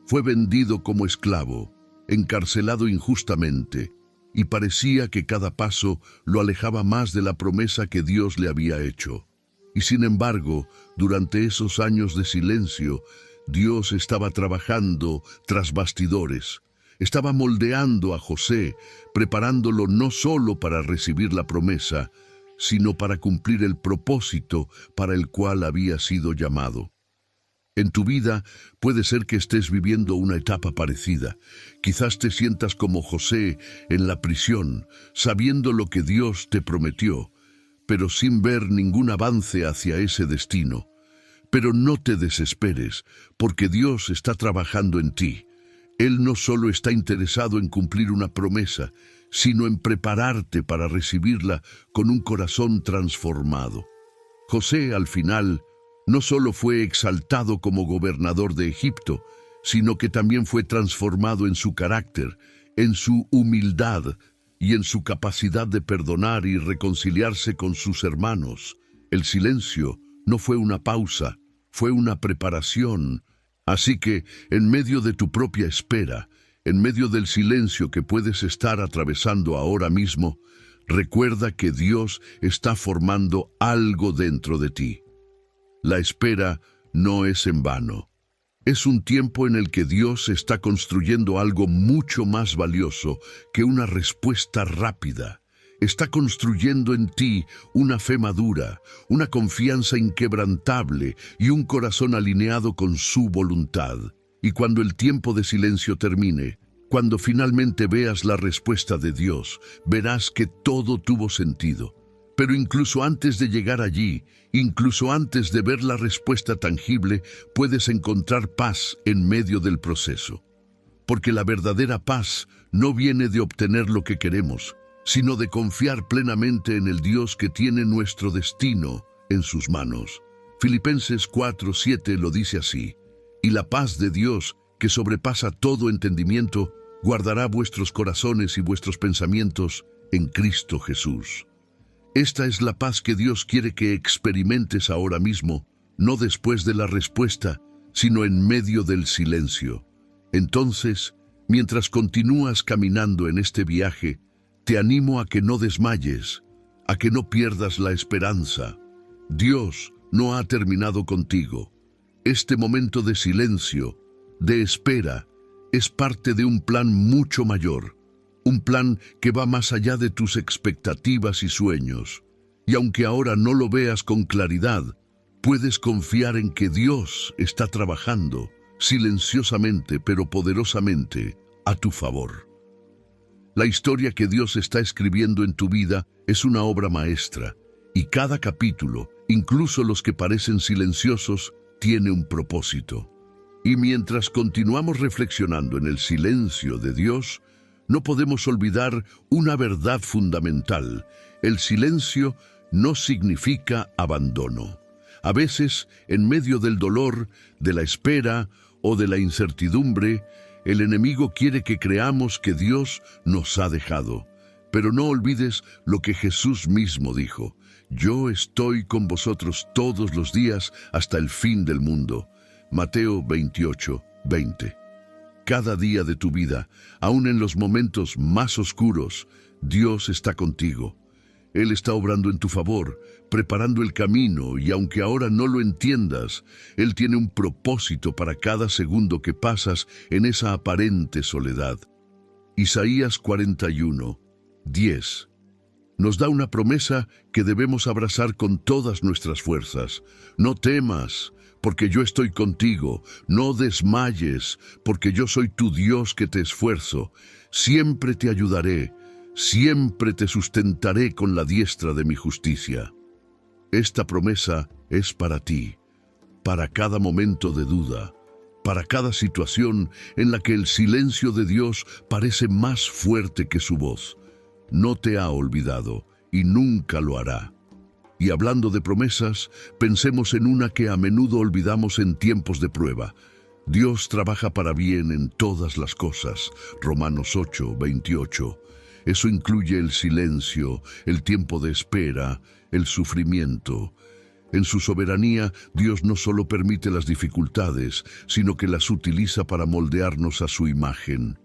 Fue vendido como esclavo, encarcelado injustamente, y parecía que cada paso lo alejaba más de la promesa que Dios le había hecho. Y sin embargo, durante esos años de silencio, Dios estaba trabajando tras bastidores. Estaba moldeando a José, preparándolo no solo para recibir la promesa, sino para cumplir el propósito para el cual había sido llamado. En tu vida puede ser que estés viviendo una etapa parecida. Quizás te sientas como José en la prisión, sabiendo lo que Dios te prometió, pero sin ver ningún avance hacia ese destino. Pero no te desesperes, porque Dios está trabajando en ti. Él no solo está interesado en cumplir una promesa, sino en prepararte para recibirla con un corazón transformado. José, al final, no solo fue exaltado como gobernador de Egipto, sino que también fue transformado en su carácter, en su humildad y en su capacidad de perdonar y reconciliarse con sus hermanos. El silencio no fue una pausa, fue una preparación. Así que, en medio de tu propia espera, en medio del silencio que puedes estar atravesando ahora mismo, recuerda que Dios está formando algo dentro de ti. La espera no es en vano. Es un tiempo en el que Dios está construyendo algo mucho más valioso que una respuesta rápida. Está construyendo en ti una fe madura, una confianza inquebrantable y un corazón alineado con su voluntad. Y cuando el tiempo de silencio termine, cuando finalmente veas la respuesta de Dios, verás que todo tuvo sentido. Pero incluso antes de llegar allí, incluso antes de ver la respuesta tangible, puedes encontrar paz en medio del proceso. Porque la verdadera paz no viene de obtener lo que queremos, sino de confiar plenamente en el Dios que tiene nuestro destino en sus manos. Filipenses 4:7 lo dice así: y la paz de Dios, que sobrepasa todo entendimiento, guardará vuestros corazones y vuestros pensamientos en Cristo Jesús. Esta es la paz que Dios quiere que experimentes ahora mismo, no después de la respuesta, sino en medio del silencio. Entonces, mientras continúas caminando en este viaje, te animo a que no desmayes, a que no pierdas la esperanza. Dios no ha terminado contigo. Este momento de silencio, de espera, es parte de un plan mucho mayor, un plan que va más allá de tus expectativas y sueños. Y aunque ahora no lo veas con claridad, puedes confiar en que Dios está trabajando, silenciosamente pero poderosamente, a tu favor. La historia que Dios está escribiendo en tu vida es una obra maestra, y cada capítulo, incluso los que parecen silenciosos, tiene un propósito. Y mientras continuamos reflexionando en el silencio de Dios, no podemos olvidar una verdad fundamental: el silencio no significa abandono. A veces, en medio del dolor, de la espera o de la incertidumbre, el enemigo quiere que creamos que Dios nos ha dejado. Pero no olvides lo que Jesús mismo dijo: yo estoy con vosotros todos los días hasta el fin del mundo. Mateo 28:20. Cada día de tu vida, aun en los momentos más oscuros, Dios está contigo. Él está obrando en tu favor, preparando el camino, y aunque ahora no lo entiendas, Él tiene un propósito para cada segundo que pasas en esa aparente soledad. Isaías 41:10 nos da una promesa que debemos abrazar con todas nuestras fuerzas. No temas, porque yo estoy contigo. No desmayes, porque yo soy tu Dios que te esfuerzo. Siempre te ayudaré, siempre te sustentaré con la diestra de mi justicia. Esta promesa es para ti, para cada momento de duda, para cada situación en la que el silencio de Dios parece más fuerte que su voz. No te ha olvidado y nunca lo hará. Y hablando de promesas, pensemos en una que a menudo olvidamos en tiempos de prueba. Dios trabaja para bien en todas las cosas. Romanos 8:28. Eso incluye el silencio, el tiempo de espera, el sufrimiento. En su soberanía, Dios no solo permite las dificultades, sino que las utiliza para moldearnos a su imagen.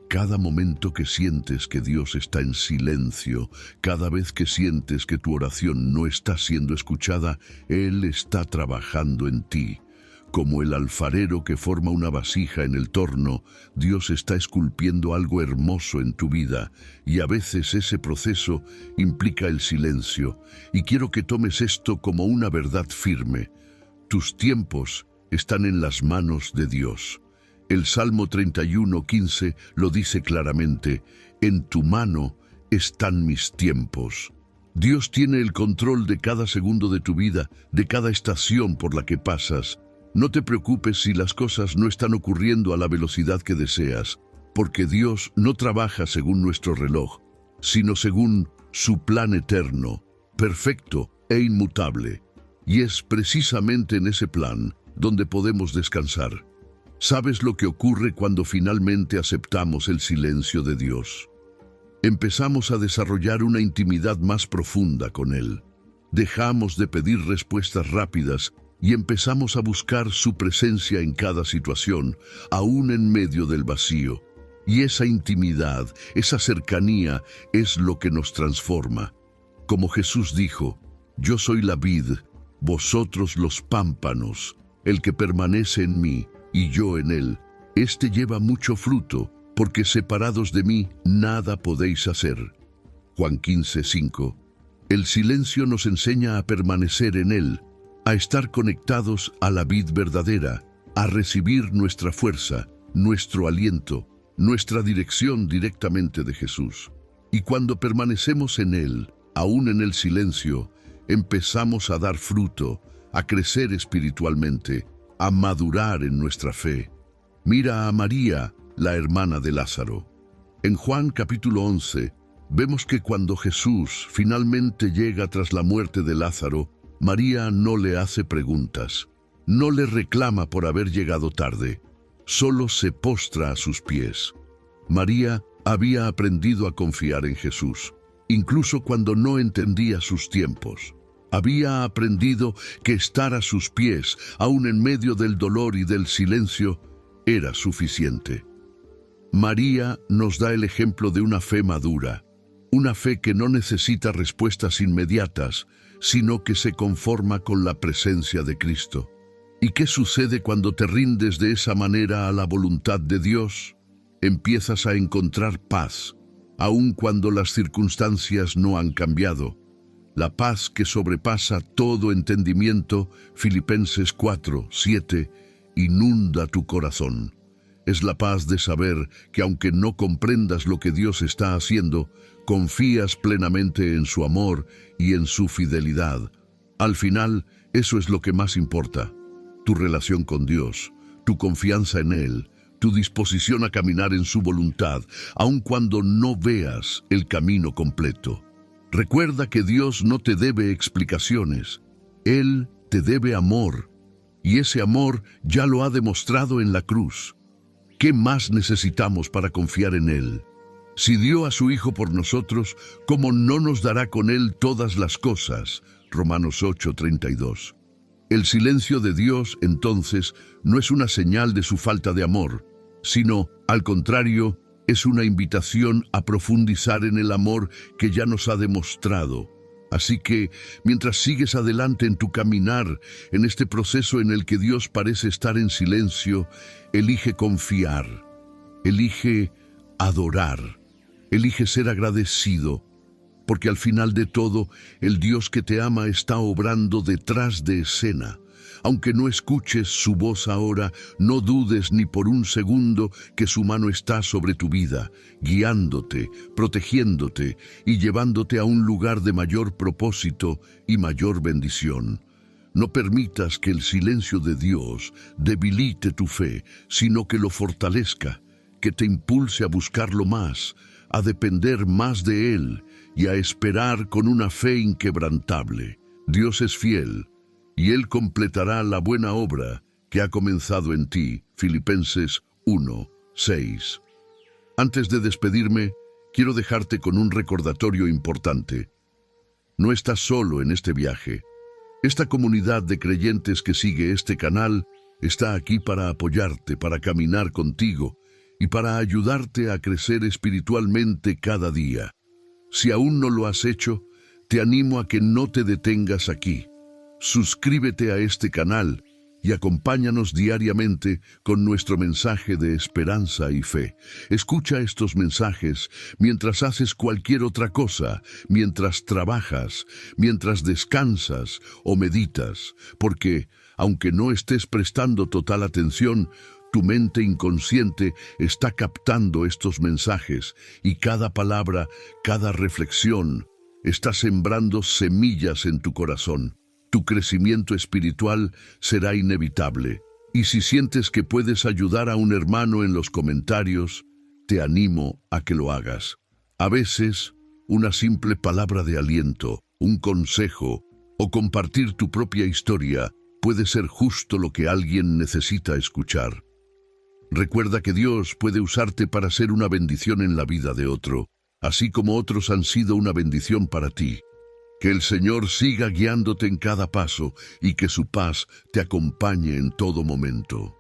Cada momento que sientes que Dios está en silencio, cada vez que sientes que tu oración no está siendo escuchada, Él está trabajando en ti. Como el alfarero que forma una vasija en el torno, Dios está esculpiendo algo hermoso en tu vida, y a veces ese proceso implica el silencio. Y quiero que tomes esto como una verdad firme: tus tiempos están en las manos de Dios. El Salmo 31:15 lo dice claramente: en tu mano están mis tiempos. Dios tiene el control de cada segundo de tu vida, de cada estación por la que pasas. No te preocupes si las cosas no están ocurriendo a la velocidad que deseas, porque Dios no trabaja según nuestro reloj, sino según su plan eterno, perfecto e inmutable. Y es precisamente en ese plan donde podemos descansar. ¿Sabes lo que ocurre cuando finalmente aceptamos el silencio de Dios? Empezamos a desarrollar una intimidad más profunda con Él. Dejamos de pedir respuestas rápidas y empezamos a buscar su presencia en cada situación, aún en medio del vacío. Y esa intimidad, esa cercanía, es lo que nos transforma. Como Jesús dijo: yo soy la vid, vosotros los pámpanos. El que permanece en mí y yo en él, éste lleva mucho fruto, porque separados de mí nada podéis hacer. Juan 15:5. El silencio nos enseña a permanecer en él, a estar conectados a la vid verdadera, a recibir nuestra fuerza, nuestro aliento, nuestra dirección directamente de Jesús. Y cuando permanecemos en Él, aún en el silencio, empezamos a dar fruto, a crecer espiritualmente, a madurar en nuestra fe. Mira a María, la hermana de Lázaro. En Juan capítulo 11, vemos que cuando Jesús finalmente llega tras la muerte de Lázaro, María no le hace preguntas, no le reclama por haber llegado tarde, solo se postra a sus pies. María había aprendido a confiar en Jesús, incluso cuando no entendía sus tiempos. Había aprendido que estar a sus pies, aun en medio del dolor y del silencio, era suficiente. María nos da el ejemplo de una fe madura, una fe que no necesita respuestas inmediatas, sino que se conforma con la presencia de Cristo. ¿Y qué sucede cuando te rindes de esa manera a la voluntad de Dios? Empiezas a encontrar paz, aun cuando las circunstancias no han cambiado. La paz que sobrepasa todo entendimiento, Filipenses 4:7, inunda tu corazón. Es la paz de saber que aunque no comprendas lo que Dios está haciendo, confías plenamente en su amor y en su fidelidad. Al final, eso es lo que más importa. Tu relación con Dios, tu confianza en Él, tu disposición a caminar en su voluntad, aun cuando no veas el camino completo. Recuerda que Dios no te debe explicaciones. Él te debe amor, y ese amor ya lo ha demostrado en la cruz. ¿Qué más necesitamos para confiar en Él? Si dio a su Hijo por nosotros, ¿cómo no nos dará con Él todas las cosas? Romanos 8:32. El silencio de Dios, entonces, no es una señal de su falta de amor, sino, al contrario, es una invitación a profundizar en el amor que ya nos ha demostrado. Así que, mientras sigues adelante en tu caminar, en este proceso en el que Dios parece estar en silencio, elige confiar, elige adorar, elige ser agradecido, porque al final de todo, el Dios que te ama está obrando detrás de escena. Aunque no escuches su voz ahora, no dudes ni por un segundo que su mano está sobre tu vida, guiándote, protegiéndote y llevándote a un lugar de mayor propósito y mayor bendición. No permitas que el silencio de Dios debilite tu fe, sino que lo fortalezca, que te impulse a buscarlo más, a depender más de Él y a esperar con una fe inquebrantable. Dios es fiel, y Él completará la buena obra que ha comenzado en ti. Filipenses 1:6. Antes de despedirme, quiero dejarte con un recordatorio importante. No estás solo en este viaje. Esta comunidad de creyentes que sigue este canal está aquí para apoyarte, para caminar contigo y para ayudarte a crecer espiritualmente cada día. Si aún no lo has hecho, te animo a que no te detengas aquí. Suscríbete a este canal y acompáñanos diariamente con nuestro mensaje de esperanza y fe. Escucha estos mensajes mientras haces cualquier otra cosa, mientras trabajas, mientras descansas o meditas, porque, aunque no estés prestando total atención, tu mente inconsciente está captando estos mensajes y cada palabra, cada reflexión, está sembrando semillas en tu corazón. Tu crecimiento espiritual será inevitable. Y si sientes que puedes ayudar a un hermano en los comentarios, te animo a que lo hagas. A veces, una simple palabra de aliento, un consejo o compartir tu propia historia puede ser justo lo que alguien necesita escuchar. Recuerda que Dios puede usarte para ser una bendición en la vida de otro, así como otros han sido una bendición para ti. Que el Señor siga guiándote en cada paso y que su paz te acompañe en todo momento.